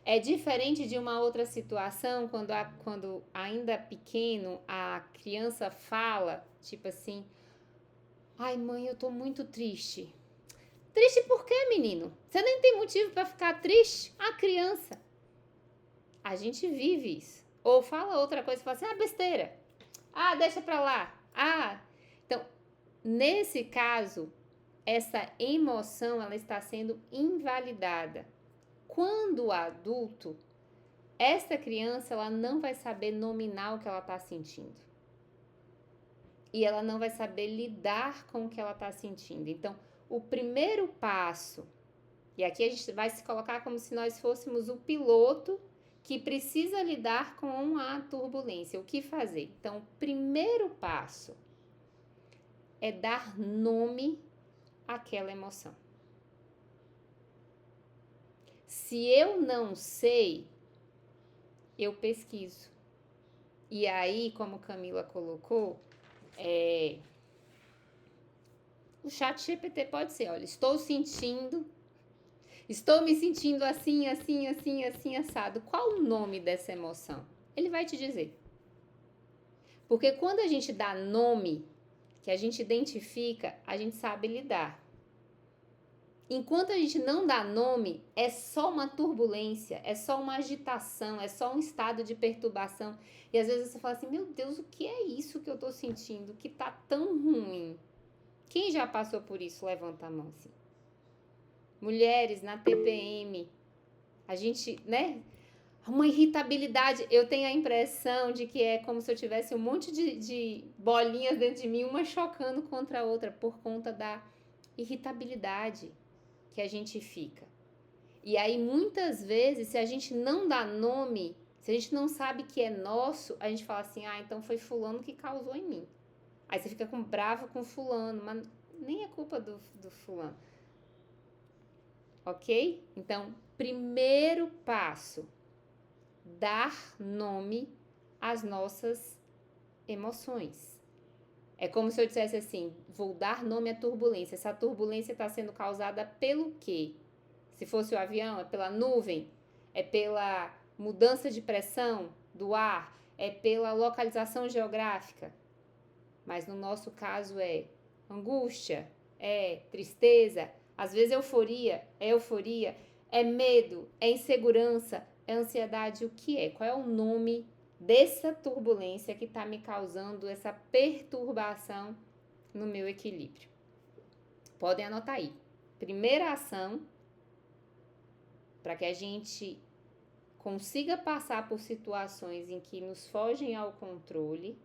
Speaker 1: É diferente de uma outra situação, quando ainda pequeno, a criança fala, tipo assim, ai mãe, eu tô muito triste. Triste por quê, menino? Você nem tem motivo para ficar triste? A criança. A gente vive isso. Ou fala outra coisa, fala assim, besteira. Deixa pra lá. Então, nesse caso, essa emoção, ela está sendo invalidada. Quando adulto, essa criança, ela não vai saber nominar o que ela está sentindo. E ela não vai saber lidar com o que ela está sentindo. Então, o primeiro passo, e aqui a gente vai se colocar como se nós fôssemos o piloto que precisa lidar com a turbulência. O que fazer? Então, o primeiro passo é dar nome àquela emoção. Se eu não sei, eu pesquiso. E aí, como Camila colocou, o chat GPT pode ser, olha, estou me sentindo assim, assim, assim, assim, assado. Qual o nome dessa emoção? Ele vai te dizer. Porque quando a gente dá nome, que a gente identifica, a gente sabe lidar. Enquanto a gente não dá nome, é só uma turbulência, é só uma agitação, é só um estado de perturbação. E às vezes você fala assim, meu Deus, o que é isso que eu tô sentindo que tá tão ruim? Quem já passou por isso? Levanta a mão assim. Mulheres na TPM, a gente, né? Uma irritabilidade. Eu tenho a impressão de que é como se eu tivesse um monte de bolinhas dentro de mim, uma chocando contra a outra, por conta da irritabilidade que a gente fica. E aí, muitas vezes, se a gente não dá nome, se a gente não sabe que é nosso, a gente fala assim, então foi fulano que causou em mim. Aí você fica bravo com fulano, mas nem é culpa do fulano. Ok? Então, primeiro passo, dar nome às nossas emoções. É como se eu dissesse assim, vou dar nome à turbulência. Essa turbulência está sendo causada pelo quê? Se fosse o avião, é pela nuvem, é pela mudança de pressão do ar, é pela localização geográfica. Mas no nosso caso é angústia, é tristeza, às vezes euforia, é medo, é insegurança, é ansiedade. O que é? Qual é o nome dessa turbulência que está me causando essa perturbação no meu equilíbrio? Podem anotar aí. Primeira ação, para que a gente consiga passar por situações em que nos fogem ao controle,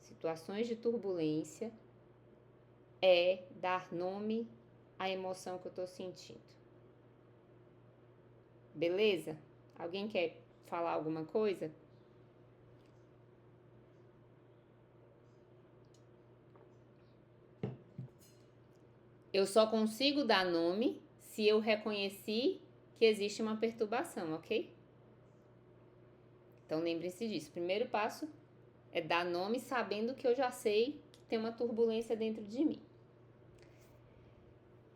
Speaker 1: situações de turbulência, é dar nome à emoção que eu estou sentindo. Beleza? Alguém quer falar alguma coisa? Eu só consigo dar nome se eu reconheci que existe uma perturbação, ok? Então, lembre-se disso. Primeiro passo é dar nome sabendo que eu já sei que tem uma turbulência dentro de mim.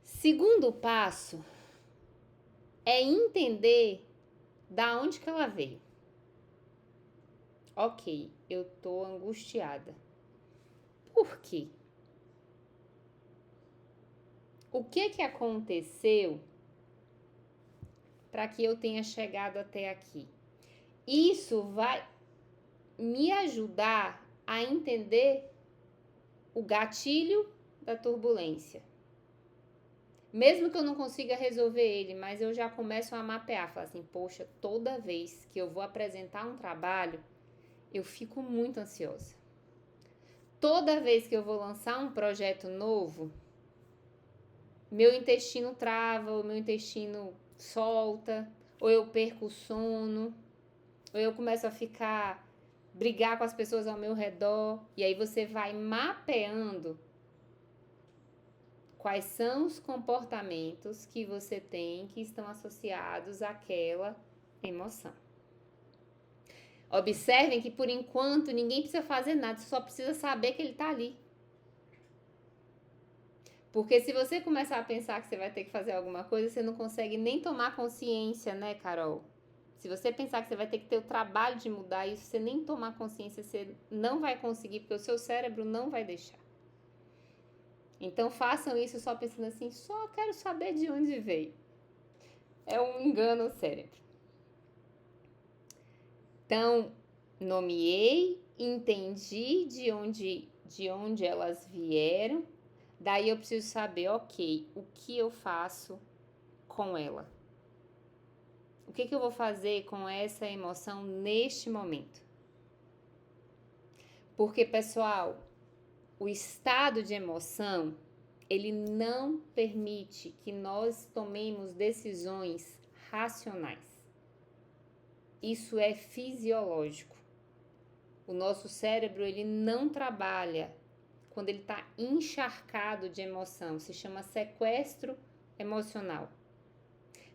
Speaker 1: Segundo passo é entender da onde que ela veio. Ok, eu tô angustiada. Por quê? O que aconteceu para que eu tenha chegado até aqui? Isso vai me ajudar a entender o gatilho da turbulência. Mesmo que eu não consiga resolver ele, mas eu já começo a mapear, falar assim, poxa, toda vez que eu vou apresentar um trabalho, eu fico muito ansiosa. Toda vez que eu vou lançar um projeto novo, meu intestino trava, o meu intestino solta, ou eu perco o sono, ou eu começo a brigar com as pessoas ao meu redor, e aí você vai mapeando quais são os comportamentos que você tem que estão associados àquela emoção. Observem que, por enquanto, ninguém precisa fazer nada, só precisa saber que ele está ali. Porque se você começar a pensar que você vai ter que fazer alguma coisa, você não consegue nem tomar consciência, né, Carol? Se você pensar que você vai ter que ter o trabalho de mudar isso, você nem tomar consciência, você não vai conseguir, porque o seu cérebro não vai deixar. Então, façam isso só pensando assim, só quero saber de onde veio. É um engano ao cérebro. Então, nomeei, entendi de onde elas vieram, daí eu preciso saber, ok, o que eu faço com ela? O que eu vou fazer com essa emoção neste momento? Porque, pessoal, o estado de emoção, ele não permite que nós tomemos decisões racionais. Isso é fisiológico. O nosso cérebro, ele não trabalha quando ele está encharcado de emoção. Se chama sequestro emocional.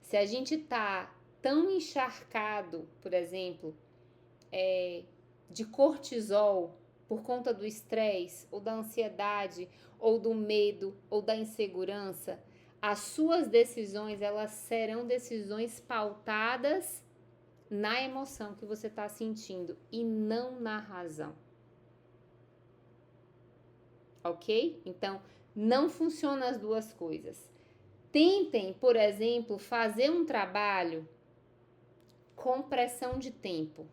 Speaker 1: Se a gente está tão encharcado, por exemplo, de cortisol, por conta do estresse, ou da ansiedade, ou do medo, ou da insegurança, as suas decisões, elas serão decisões pautadas na emoção que você está sentindo e não na razão. Ok? Então, não funcionam as duas coisas. Tentem, por exemplo, fazer um trabalho com pressão de tempo.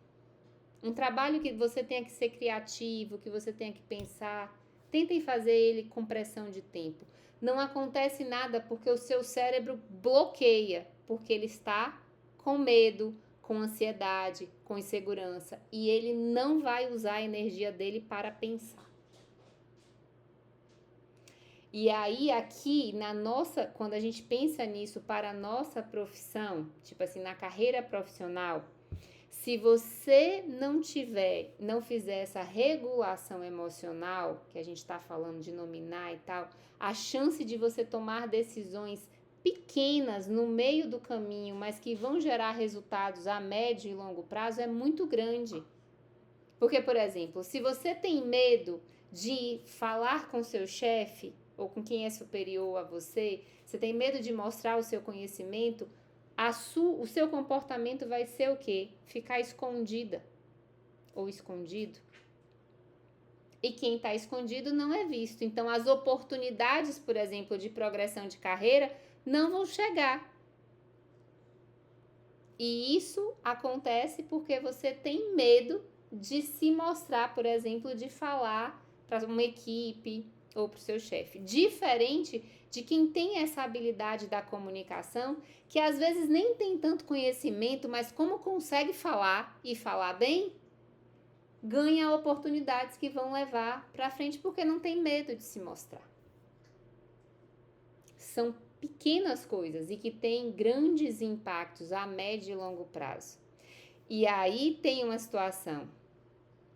Speaker 1: Um trabalho que você tenha que ser criativo, que você tenha que pensar. Tentem fazer ele com pressão de tempo. Não acontece nada porque o seu cérebro bloqueia, porque ele está com medo, com ansiedade, com insegurança, e ele não vai usar a energia dele para pensar. E aí aqui quando a gente pensa nisso para a nossa profissão, tipo assim, na carreira profissional, se você não fizer essa regulação emocional, que a gente está falando de nominar e tal, a chance de você tomar decisões pequenas no meio do caminho, mas que vão gerar resultados a médio e longo prazo é muito grande. Porque, por exemplo, se você tem medo de falar com seu chefe ou com quem é superior a você, você tem medo de mostrar o seu conhecimento, o seu comportamento vai ser o quê? Ficar escondida ou escondido. E quem está escondido não é visto. Então, as oportunidades, por exemplo, de progressão de carreira não vão chegar. E isso acontece porque você tem medo de se mostrar, por exemplo, de falar para uma equipe ou para o seu chefe. Diferente de quem tem essa habilidade da comunicação, que às vezes nem tem tanto conhecimento, mas como consegue falar e falar bem, ganha oportunidades que vão levar para frente porque não tem medo de se mostrar. São pequenas coisas e que têm grandes impactos a médio e longo prazo. E aí tem uma situação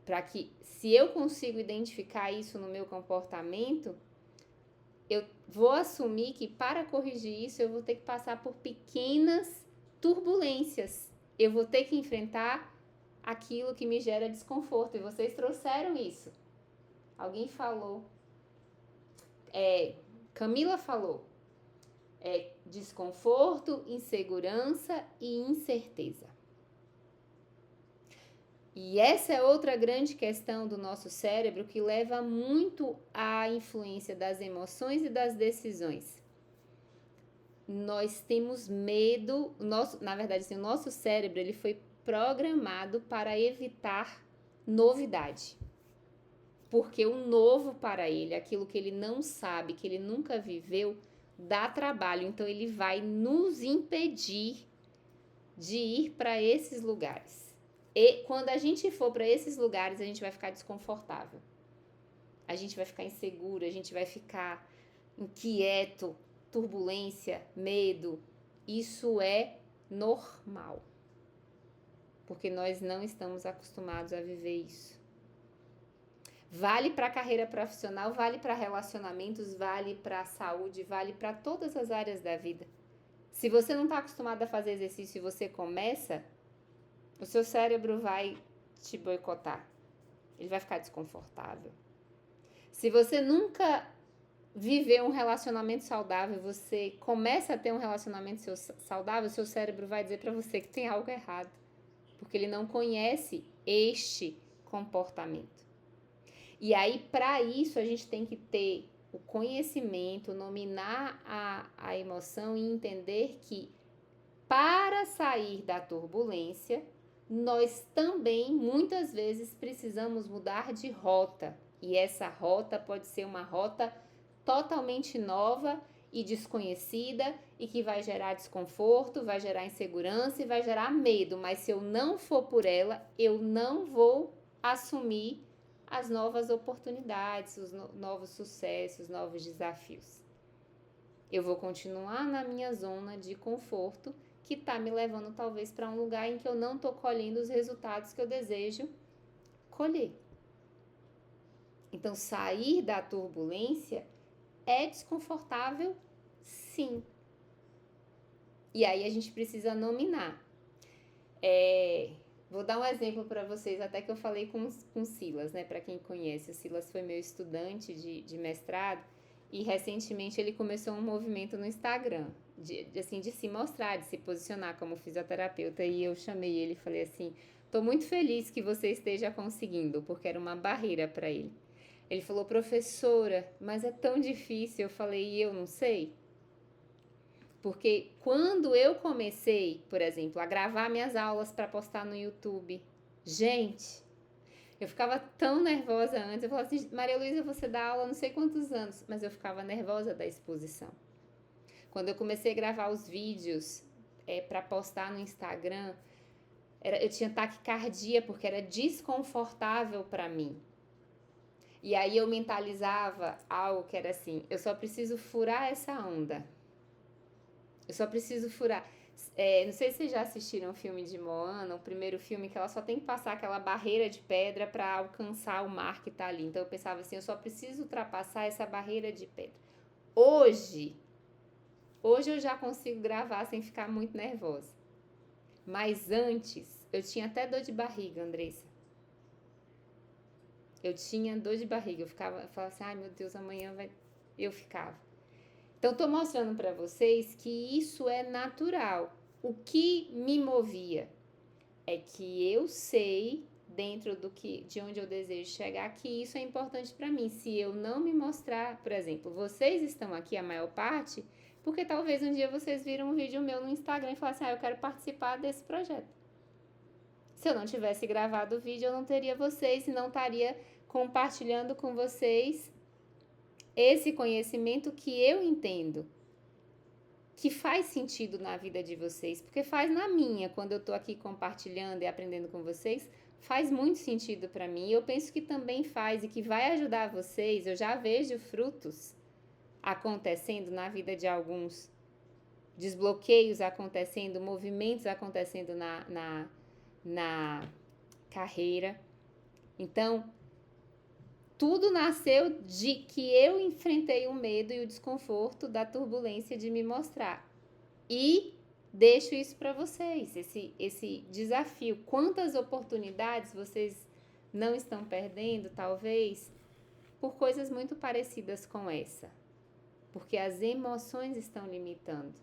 Speaker 1: para que, se eu consigo identificar isso no meu comportamento, eu vou assumir que para corrigir isso eu vou ter que passar por pequenas turbulências. Eu vou ter que enfrentar aquilo que me gera desconforto. E vocês trouxeram isso. Alguém falou. Camila falou. Desconforto, insegurança e incerteza. E essa é outra grande questão do nosso cérebro que leva muito à influência das emoções e das decisões. Nós temos medo, o nosso cérebro ele foi programado para evitar novidade. Porque o novo para ele, aquilo que ele não sabe, que ele nunca viveu, dá trabalho. Então ele vai nos impedir de ir para esses lugares. E quando a gente for para esses lugares, a gente vai ficar desconfortável. A gente vai ficar inseguro, a gente vai ficar inquieto, turbulência, medo. Isso é normal. Porque nós não estamos acostumados a viver isso. Vale para a carreira profissional, vale para relacionamentos, vale para a saúde, vale para todas as áreas da vida. Se você não está acostumado a fazer exercício e você começa, o seu cérebro vai te boicotar. Ele vai ficar desconfortável. Se você nunca viveu um relacionamento saudável, você começa a ter um relacionamento saudável, seu cérebro vai dizer para você que tem algo errado. Porque ele não conhece este comportamento. E aí, para isso, a gente tem que ter o conhecimento, nominar a emoção e entender que para sair da turbulência, nós também, muitas vezes, precisamos mudar de rota. E essa rota pode ser uma rota totalmente nova e desconhecida e que vai gerar desconforto, vai gerar insegurança e vai gerar medo. Mas se eu não for por ela, eu não vou assumir as novas oportunidades, os novos sucessos, novos desafios. Eu vou continuar na minha zona de conforto, que está me levando talvez para um lugar em que eu não estou colhendo os resultados que eu desejo colher. Então, sair da turbulência é desconfortável, sim. E aí a gente precisa nominar. Vou dar um exemplo para vocês, até que eu falei com Silas, né? Para quem conhece, o Silas foi meu estudante de mestrado e recentemente ele começou um movimento no Instagram, de se mostrar, de se posicionar como fisioterapeuta. E eu chamei ele e falei assim, tô muito feliz que você esteja conseguindo, porque era uma barreira para ele. Ele falou, professora, mas é tão difícil. Eu falei, e eu não sei? Porque quando eu comecei, por exemplo, a gravar minhas aulas para postar no YouTube, gente, eu ficava tão nervosa antes. Eu falava assim, Maria Luísa, você dá aula há não sei quantos anos, mas eu ficava nervosa da exposição. Quando eu comecei a gravar os vídeos para postar no Instagram, eu tinha taquicardia porque era desconfortável para mim. E aí eu mentalizava algo que era assim, eu só preciso furar essa onda. Eu só preciso furar. Não sei se vocês já assistiram o filme de Moana, o primeiro filme, que ela só tem que passar aquela barreira de pedra para alcançar o mar que tá ali. Então eu pensava assim, eu só preciso ultrapassar essa barreira de pedra. Hoje eu já consigo gravar sem ficar muito nervosa. Mas antes, eu tinha até dor de barriga, Andressa. Eu tinha dor de barriga, eu falava assim, ai meu Deus, amanhã vai... Eu ficava. Então, estou mostrando para vocês que isso é natural. O que me movia é que eu sei, dentro de onde eu desejo chegar, que isso é importante para mim. Se eu não me mostrar, por exemplo, vocês estão aqui, a maior parte, porque talvez um dia vocês viram um vídeo meu no Instagram e falassem, eu quero participar desse projeto. Se eu não tivesse gravado o vídeo, eu não teria vocês e não estaria compartilhando com vocês esse conhecimento que eu entendo, que faz sentido na vida de vocês, porque faz na minha, quando eu tô aqui compartilhando e aprendendo com vocês, faz muito sentido para mim. Eu penso que também faz e que vai ajudar vocês. Eu já vejo frutos acontecendo na vida de alguns, desbloqueios acontecendo, movimentos acontecendo na carreira. Então, tudo nasceu de que eu enfrentei o medo e o desconforto da turbulência de me mostrar. E deixo isso para vocês, esse desafio. Quantas oportunidades vocês não estão perdendo, talvez, por coisas muito parecidas com essa? Porque as emoções estão limitando.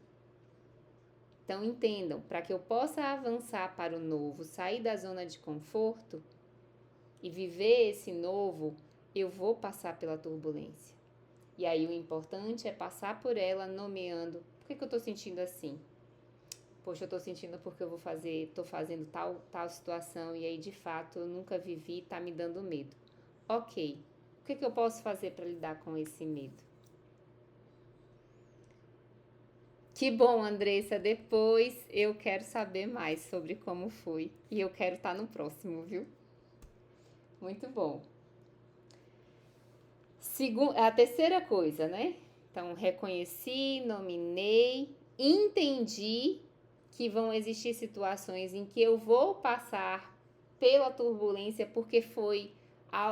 Speaker 1: Então, entendam, para que eu possa avançar para o novo, sair da zona de conforto e viver esse novo, eu vou passar pela turbulência. E aí o importante é passar por ela nomeando. Por que eu tô sentindo assim? Poxa, eu tô sentindo porque tô fazendo tal situação e aí de fato eu nunca vivi, tá me dando medo. Ok, o que eu posso fazer para lidar com esse medo? Que bom, Andressa. Depois eu quero saber mais sobre como foi. E eu quero estar no próximo, viu? Muito bom. A terceira coisa, né? Então, reconheci, nominei, entendi que vão existir situações em que eu vou passar pela turbulência porque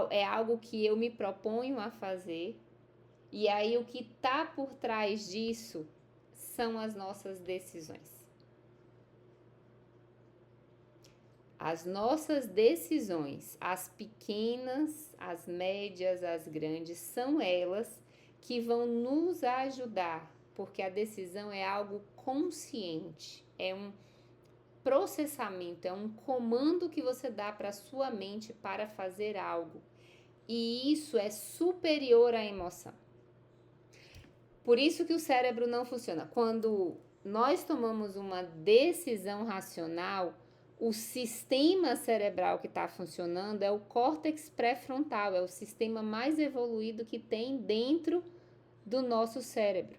Speaker 1: é algo que eu me proponho a fazer. E aí o que está por trás disso são as nossas decisões. As nossas decisões, as pequenas, as médias, as grandes, são elas que vão nos ajudar, porque a decisão é algo consciente, é um processamento, é um comando que você dá para a sua mente para fazer algo. E isso é superior à emoção. Por isso que o cérebro não funciona. Quando nós tomamos uma decisão racional, o sistema cerebral que está funcionando é o córtex pré-frontal, é o sistema mais evoluído que tem dentro do nosso cérebro.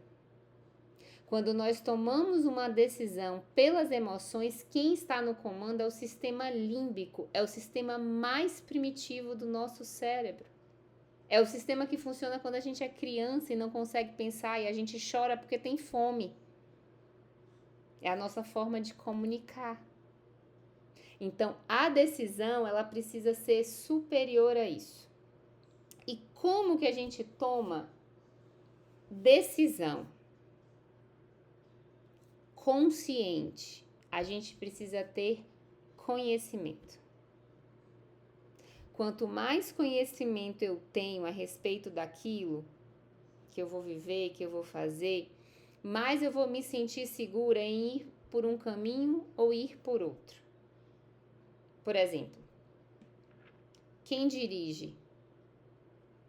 Speaker 1: Quando nós tomamos uma decisão pelas emoções, quem está no comando é o sistema límbico, é o sistema mais primitivo do nosso cérebro. É o sistema que funciona quando a gente é criança e não consegue pensar e a gente chora porque tem fome. É a nossa forma de comunicar. Então, a decisão, ela precisa ser superior a isso. E como que a gente toma decisão consciente? A gente precisa ter conhecimento. Quanto mais conhecimento eu tenho a respeito daquilo que eu vou viver, que eu vou fazer, mais eu vou me sentir segura em ir por um caminho ou ir por outro. Por exemplo, quem dirige?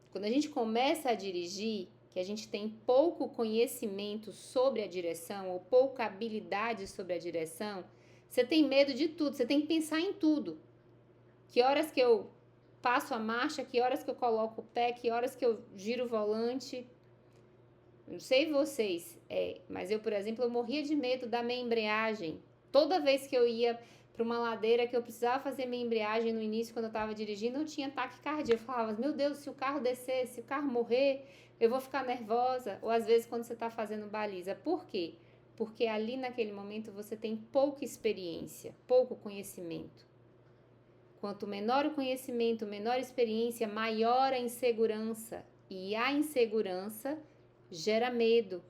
Speaker 1: Quando a gente começa a dirigir, que a gente tem pouco conhecimento sobre a direção ou pouca habilidade sobre a direção, você tem medo de tudo, você tem que pensar em tudo. Que horas que eu passo a marcha, que horas que eu coloco o pé, que horas que eu giro o volante. Não sei vocês, mas eu, por exemplo, eu morria de medo da minha embreagem. Toda vez que eu ia para uma ladeira que eu precisava fazer minha embreagem no início, quando eu estava dirigindo, eu tinha taquicardia. Eu falava, meu Deus, se o carro descer, se o carro morrer, eu vou ficar nervosa. Ou às vezes quando você está fazendo baliza. Por quê? Porque ali naquele momento você tem pouca experiência, pouco conhecimento. Quanto menor o conhecimento, menor a experiência, maior a insegurança. E a insegurança gera medo.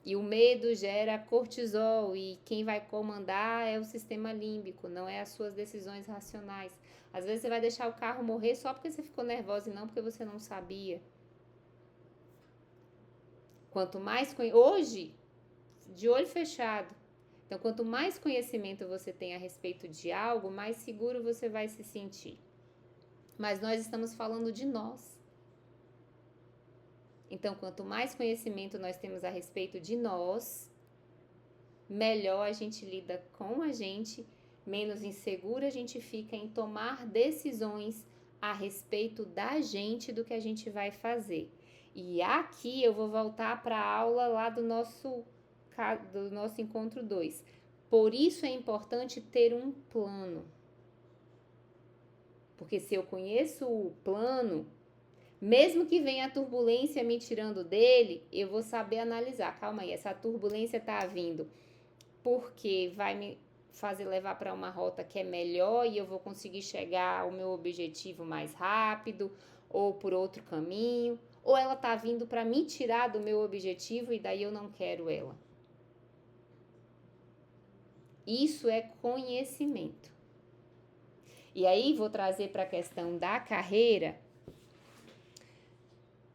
Speaker 1: E o medo gera cortisol, e quem vai comandar é o sistema límbico, não é as suas decisões racionais. Às vezes você vai deixar o carro morrer só porque você ficou nervosa e não porque você não sabia. Quanto mais hoje, de olho fechado. Então, quanto mais conhecimento você tem a respeito de algo, mais seguro você vai se sentir. Mas nós estamos falando de nós. Então, quanto mais conhecimento nós temos a respeito de nós, melhor a gente lida com a gente, menos insegura a gente fica em tomar decisões a respeito da gente, do que a gente vai fazer. E aqui eu vou voltar para a aula lá do nosso encontro 2. Por isso é importante ter um plano. Porque se eu conheço o plano, mesmo que venha a turbulência me tirando dele, eu vou saber analisar. Calma aí, essa turbulência está vindo porque vai me fazer levar para uma rota que é melhor e eu vou conseguir chegar ao meu objetivo mais rápido ou por outro caminho. Ou ela está vindo para me tirar do meu objetivo e daí eu não quero ela. Isso é conhecimento. E aí vou trazer para a questão da carreira.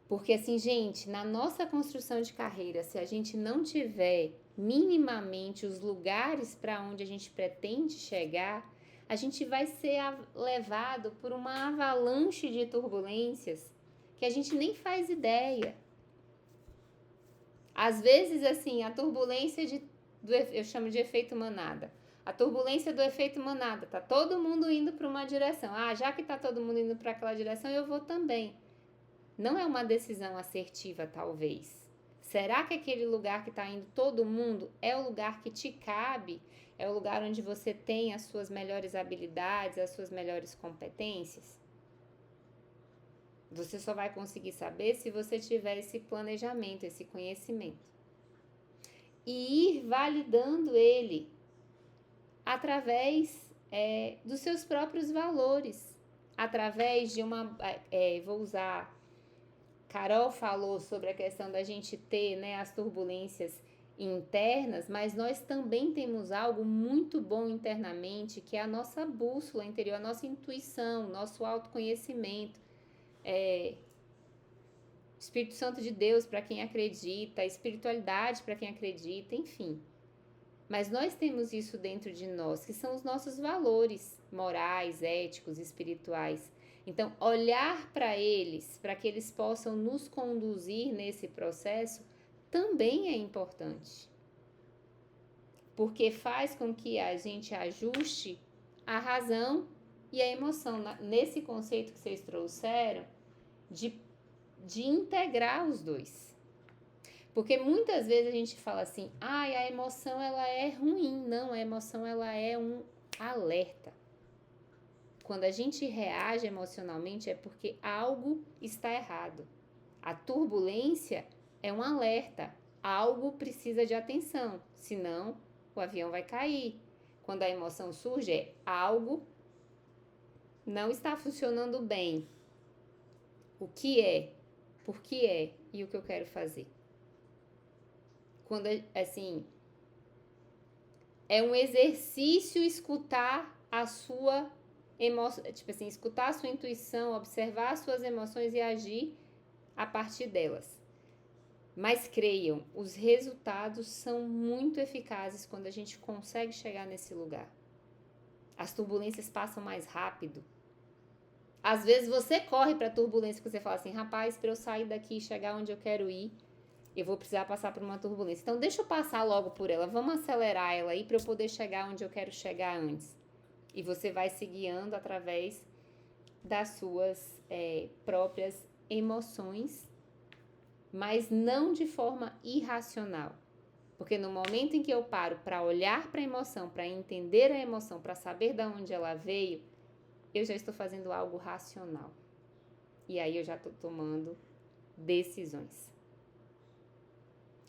Speaker 1: Porque assim, gente, na nossa construção de carreira, se a gente não tiver minimamente os lugares para onde a gente pretende chegar, a gente vai ser levado por uma avalanche de turbulências que a gente nem faz ideia. Às vezes, assim, a turbulência eu chamo de efeito manada. A turbulência do efeito manada, tá todo mundo indo para uma direção. Já que tá todo mundo indo para aquela direção, eu vou também. Não é uma decisão assertiva, talvez. Será que aquele lugar que está indo todo mundo é o lugar que te cabe? É o lugar onde você tem as suas melhores habilidades, as suas melhores competências? Você só vai conseguir saber se você tiver esse planejamento, esse conhecimento. E ir validando ele através dos seus próprios valores. Através de vou usar... Carol falou sobre a questão da gente ter, né, as turbulências internas, mas nós também temos algo muito bom internamente, que é a nossa bússola interior, a nossa intuição, nosso autoconhecimento. Espírito Santo de Deus para quem acredita, espiritualidade para quem acredita, enfim. Mas nós temos isso dentro de nós, que são os nossos valores morais, éticos, espirituais. Então, olhar para eles, para que eles possam nos conduzir nesse processo, também é importante. Porque faz com que a gente ajuste a razão e a emoção. Nesse conceito que vocês trouxeram, de integrar os dois. Porque muitas vezes a gente fala assim, a emoção ela é ruim. Não, a emoção ela é um alerta. Quando a gente reage emocionalmente é porque algo está errado. A turbulência é um alerta. Algo precisa de atenção, senão o avião vai cair. Quando a emoção surge, algo não está funcionando bem. O que é? Por que é? E o que eu quero fazer? Quando, assim, é um exercício escutar a sua emoção, tipo assim, escutar a sua intuição, observar as suas emoções e agir a partir delas. Mas creiam, os resultados são muito eficazes quando a gente consegue chegar nesse lugar. As turbulências passam mais rápido. Às vezes você corre para a turbulência, porque você fala assim, rapaz, para eu sair daqui e chegar onde eu quero ir, eu vou precisar passar por uma turbulência. Então deixa eu passar logo por ela, vamos acelerar ela aí para eu poder chegar onde eu quero chegar antes. E você vai se guiando através das suas próprias emoções, mas não de forma irracional. Porque no momento em que eu paro para olhar para a emoção, para entender a emoção, para saber de onde ela veio, eu já estou fazendo algo racional. E aí eu já estou tomando decisões.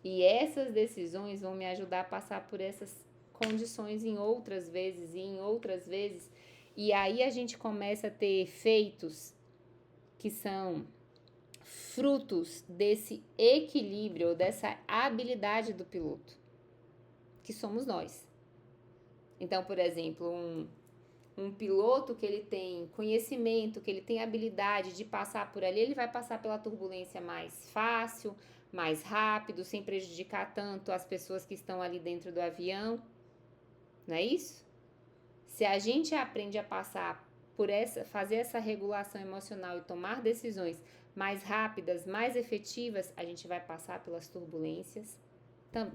Speaker 1: E essas decisões vão me ajudar a passar por essas condições em outras vezes e em outras vezes. E aí a gente começa a ter efeitos que são frutos desse equilíbrio, dessa habilidade do piloto, que somos nós. Então, por exemplo, um piloto que ele tem conhecimento, que ele tem habilidade de passar por ali, ele vai passar pela turbulência mais fácil, mais rápido, sem prejudicar tanto as pessoas que estão ali dentro do avião. Não é isso? Se a gente aprende a passar por fazer essa regulação emocional e tomar decisões mais rápidas, mais efetivas, a gente vai passar pelas turbulências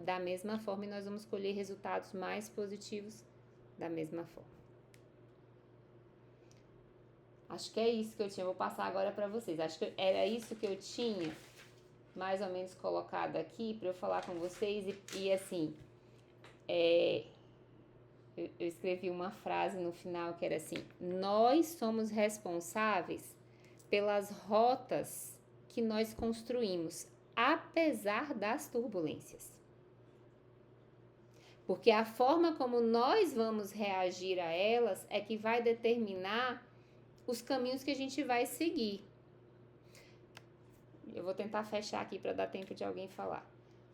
Speaker 1: da mesma forma e nós vamos colher resultados mais positivos da mesma forma. Acho que é isso que eu tinha. Vou passar agora para vocês. Acho que era isso que eu tinha mais ou menos colocado aqui para eu falar com vocês. E assim, eu escrevi uma frase no final que era assim: nós somos responsáveis pelas rotas que nós construímos, apesar das turbulências. Porque a forma como nós vamos reagir a elas é que vai determinar os caminhos que a gente vai seguir. Eu vou tentar fechar aqui para dar tempo de alguém falar.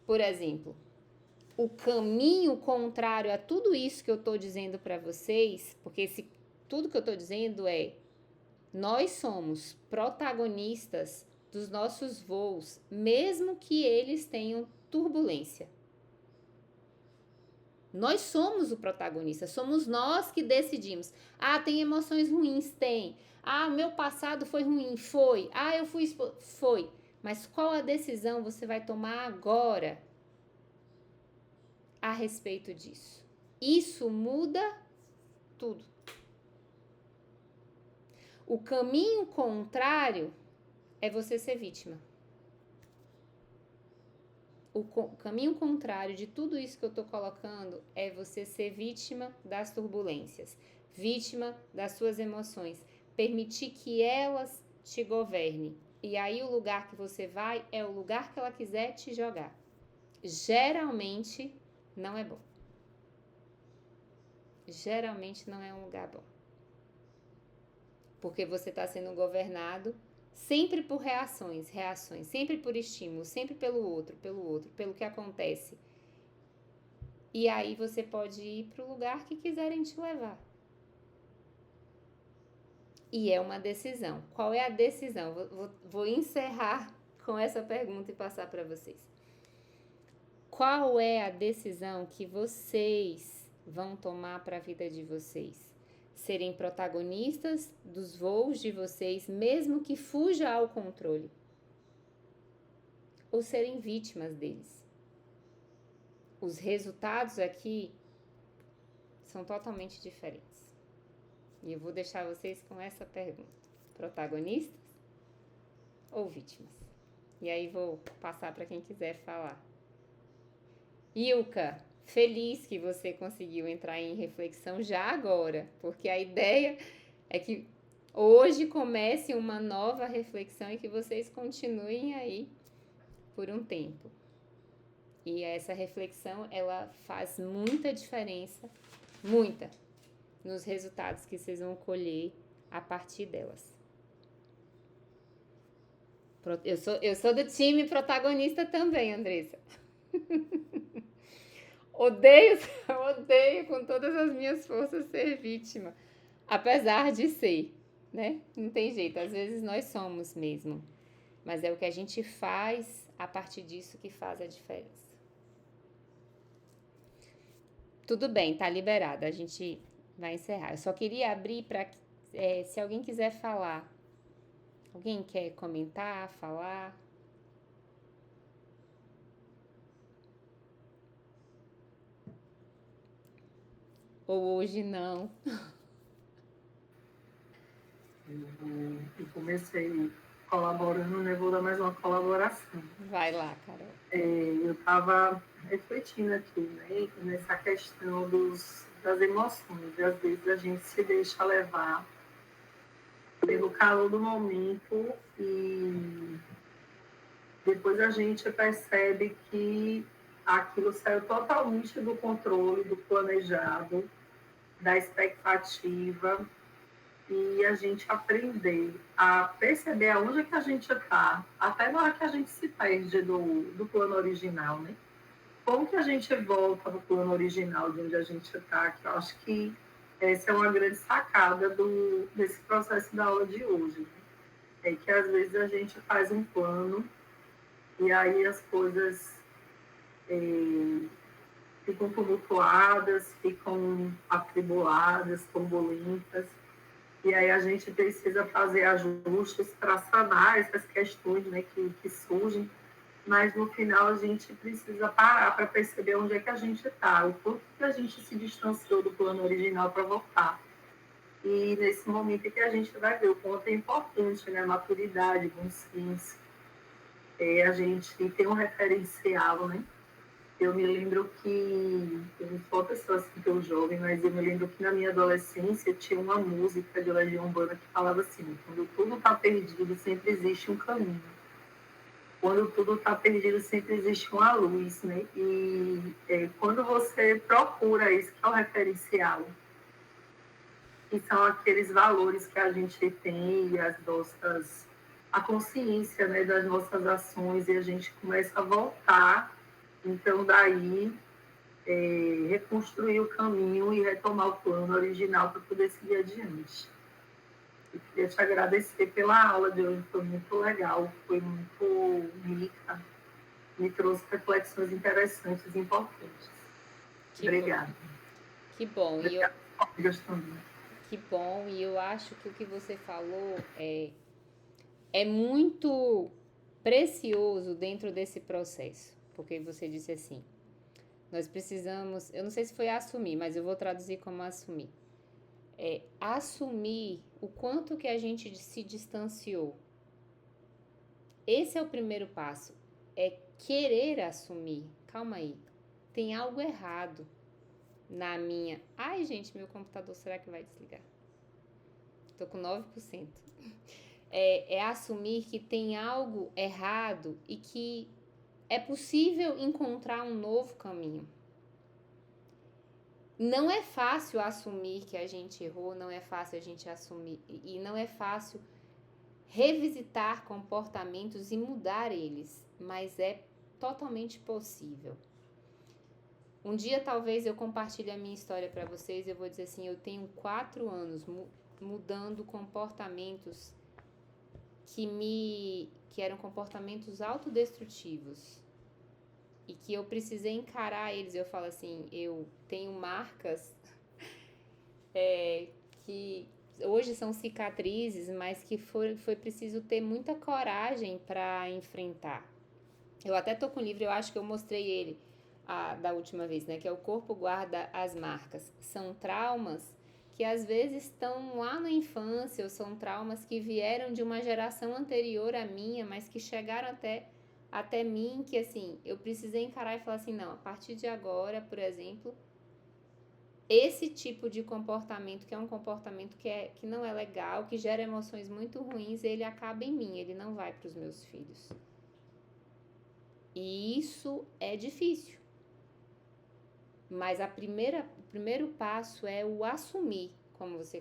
Speaker 1: Por exemplo, o caminho contrário a tudo isso que eu estou dizendo para vocês, porque tudo que eu estou dizendo nós somos protagonistas dos nossos voos, mesmo que eles tenham turbulência. Nós somos o protagonista, somos nós que decidimos. Tem emoções ruins? Tem. O meu passado foi ruim? Foi. Eu fui foi. Mas qual a decisão você vai tomar agora a respeito disso? Isso muda tudo. O caminho contrário é você ser vítima. o caminho contrário de tudo isso que eu estou colocando é você ser vítima das turbulências, vítima das suas emoções, permitir que elas te governem. E aí o lugar que você vai é o lugar que ela quiser te jogar. Geralmente não é bom. Geralmente não é um lugar bom. Porque você está sendo governado sempre por reações, sempre por estímulo, sempre pelo outro, pelo que acontece. E aí você pode ir para o lugar que quiserem te levar. E é uma decisão. Qual é a decisão? Vou encerrar com essa pergunta e passar para vocês. Qual é a decisão que vocês vão tomar para a vida de vocês? Serem protagonistas dos voos de vocês, mesmo que fuja ao controle? Ou serem vítimas deles? Os resultados aqui são totalmente diferentes. E eu vou deixar vocês com essa pergunta. Protagonistas ou vítimas? E aí vou passar para quem quiser falar. Ilka, feliz que você conseguiu entrar em reflexão já agora, porque a ideia é que hoje comece uma nova reflexão e que vocês continuem aí por um tempo. E essa reflexão, ela faz muita diferença, muita, nos resultados que vocês vão colher a partir delas. Eu sou do time protagonista também, Andressa. Odeio com todas as minhas forças ser vítima. Apesar de ser, né? Não tem jeito, às vezes nós somos mesmo. Mas é o que a gente faz a partir disso que faz a diferença. Tudo bem, tá liberado. A gente vai encerrar. Eu só queria abrir para se alguém quiser falar. Alguém quer comentar, falar? Ou hoje não?
Speaker 2: Eu comecei colaborando, né? Vou dar mais uma colaboração.
Speaker 1: Vai lá, Carol.
Speaker 2: Eu estava refletindo aqui, né? Nessa questão das emoções. E às vezes a gente se deixa levar pelo calor do momento e depois a gente percebe que aquilo saiu totalmente do controle, do planejado, da expectativa, e a gente aprender a perceber aonde é que a gente está, até na hora que a gente se perde do plano original, né? Como que a gente volta no plano original de onde a gente está, que eu acho que essa é uma grande sacada desse processo da aula de hoje, né? É que às vezes a gente faz um plano e aí as coisas ficam tumultuadas, ficam atribuladas, turbulentas, e aí a gente precisa fazer ajustes para sanar essas questões, né, que surgem, mas no final a gente precisa parar para perceber onde é que a gente está, o quanto que a gente se distanciou do plano original para voltar. E nesse momento é que a gente vai ver o quanto é importante, né, maturidade, bom senso, a gente tem um referencial, né? Eu me lembro que, eu não sou uma pessoa assim tão jovem, mas eu me lembro que na minha adolescência tinha uma música de Legião Urbana que falava assim: quando tudo está perdido, sempre existe um caminho. Quando tudo está perdido, sempre existe uma luz, né? E quando você procura isso, que é o referencial, que são aqueles valores que a gente tem e a consciência, né, das nossas ações, e a gente começa a voltar. Então, daí, reconstruir o caminho e retomar o plano original para poder seguir adiante. Eu queria te agradecer pela aula de hoje, foi muito legal, foi muito rica, me trouxe reflexões interessantes e importantes. Obrigada.
Speaker 1: Que bom.
Speaker 2: Obrigada.
Speaker 1: Que bom, e eu acho que o que você falou é muito precioso dentro desse processo. Porque você disse assim, nós precisamos, eu não sei se foi assumir, mas eu vou traduzir como assumir. Assumir o quanto que a gente se distanciou. Esse é o primeiro passo. querer assumir. Calma aí, tem algo errado na minha... Ai, gente, meu computador, será que vai desligar? Tô com 9%. É assumir que tem algo errado e que é possível encontrar um novo caminho. Não é fácil assumir que a gente errou, não é fácil a gente assumir, e não é fácil revisitar comportamentos e mudar eles, mas é totalmente possível. Um dia talvez eu compartilhe a minha história para vocês, eu vou dizer assim, eu tenho 4 anos mudando comportamentos que eram comportamentos autodestrutivos e que eu precisei encarar eles. Eu falo assim, eu tenho marcas que hoje são cicatrizes, mas que foi preciso ter muita coragem para enfrentar. Eu até tô com o livro, eu acho que eu mostrei ele da última vez, né? Que é O Corpo Guarda as Marcas. São traumas que às vezes estão lá na infância, ou são traumas que vieram de uma geração anterior à minha, mas que chegaram até mim, que assim, eu precisei encarar e falar assim, não, a partir de agora, por exemplo, esse tipo de comportamento, que é um comportamento que não é legal, que gera emoções muito ruins, ele acaba em mim, ele não vai para os meus filhos. E isso é difícil. Mas o primeiro passo é o assumir, como você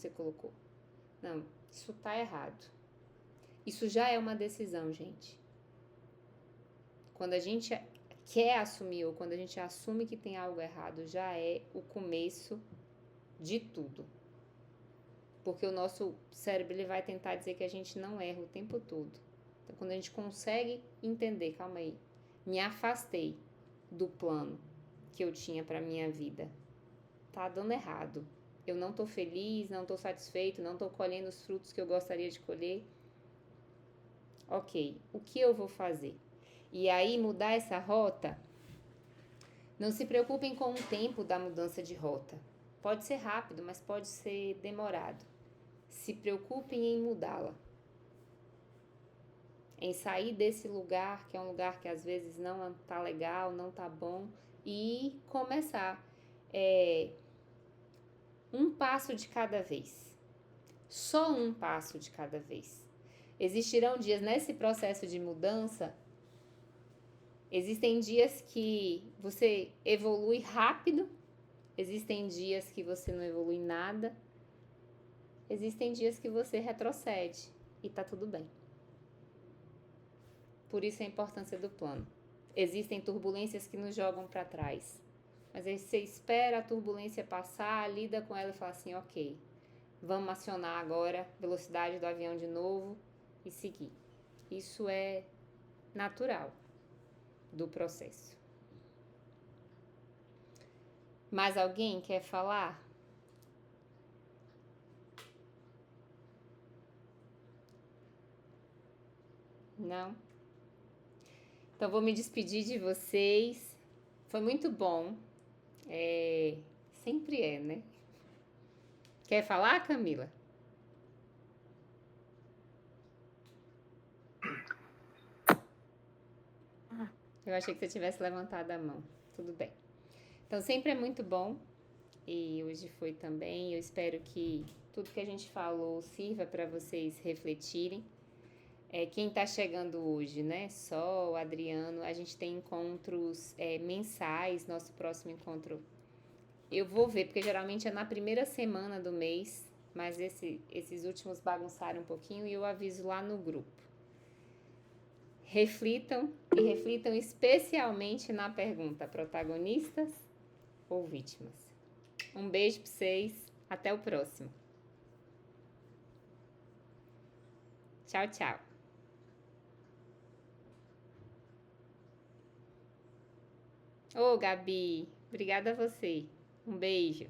Speaker 1: colocou. Não, isso tá errado. Isso já é uma decisão, gente. Quando a gente quer assumir ou quando a gente assume que tem algo errado, já é o começo de tudo. Porque o nosso cérebro ele vai tentar dizer que a gente não erra o tempo todo. Então, quando a gente consegue entender, calma aí, me afastei do plano que eu tinha para minha vida. Tá dando errado. Eu não tô feliz, não tô satisfeito, não tô colhendo os frutos que eu gostaria de colher. Ok, o que eu vou fazer? E aí, mudar essa rota, não se preocupem com o tempo da mudança de rota. Pode ser rápido, mas pode ser demorado. Se preocupem em mudá-la. Em sair desse lugar, que é um lugar que às vezes não tá legal, não tá bom, e começar. Um passo de cada vez. Só um passo de cada vez. Existirão dias nesse processo de mudança, existem dias que você evolui rápido, existem dias que você não evolui nada, existem dias que você retrocede e tá tudo bem. Por isso a importância do plano. Existem turbulências que nos jogam para trás, mas aí você espera a turbulência passar, lida com ela e fala assim, ok, vamos acionar agora a velocidade do avião de novo e seguir. Isso é natural do processo. Mais alguém quer falar? Não? Então, vou me despedir de vocês. Foi muito bom. Sempre é, né? Quer falar, Camila? Eu achei que você tivesse levantado a mão. Tudo bem. Então, sempre é muito bom. E hoje foi também. Eu espero que tudo que a gente falou sirva para vocês refletirem. Quem está chegando hoje, né? Sol, Adriano, a gente tem encontros mensais. Nosso próximo encontro eu vou ver, porque geralmente é na primeira semana do mês, mas esses últimos bagunçaram um pouquinho e eu aviso lá no grupo. Reflitam e reflitam especialmente na pergunta: protagonistas ou vítimas? Um beijo para vocês, até o próximo. Tchau, tchau. Ô, Gabi, obrigada a você. Um beijo.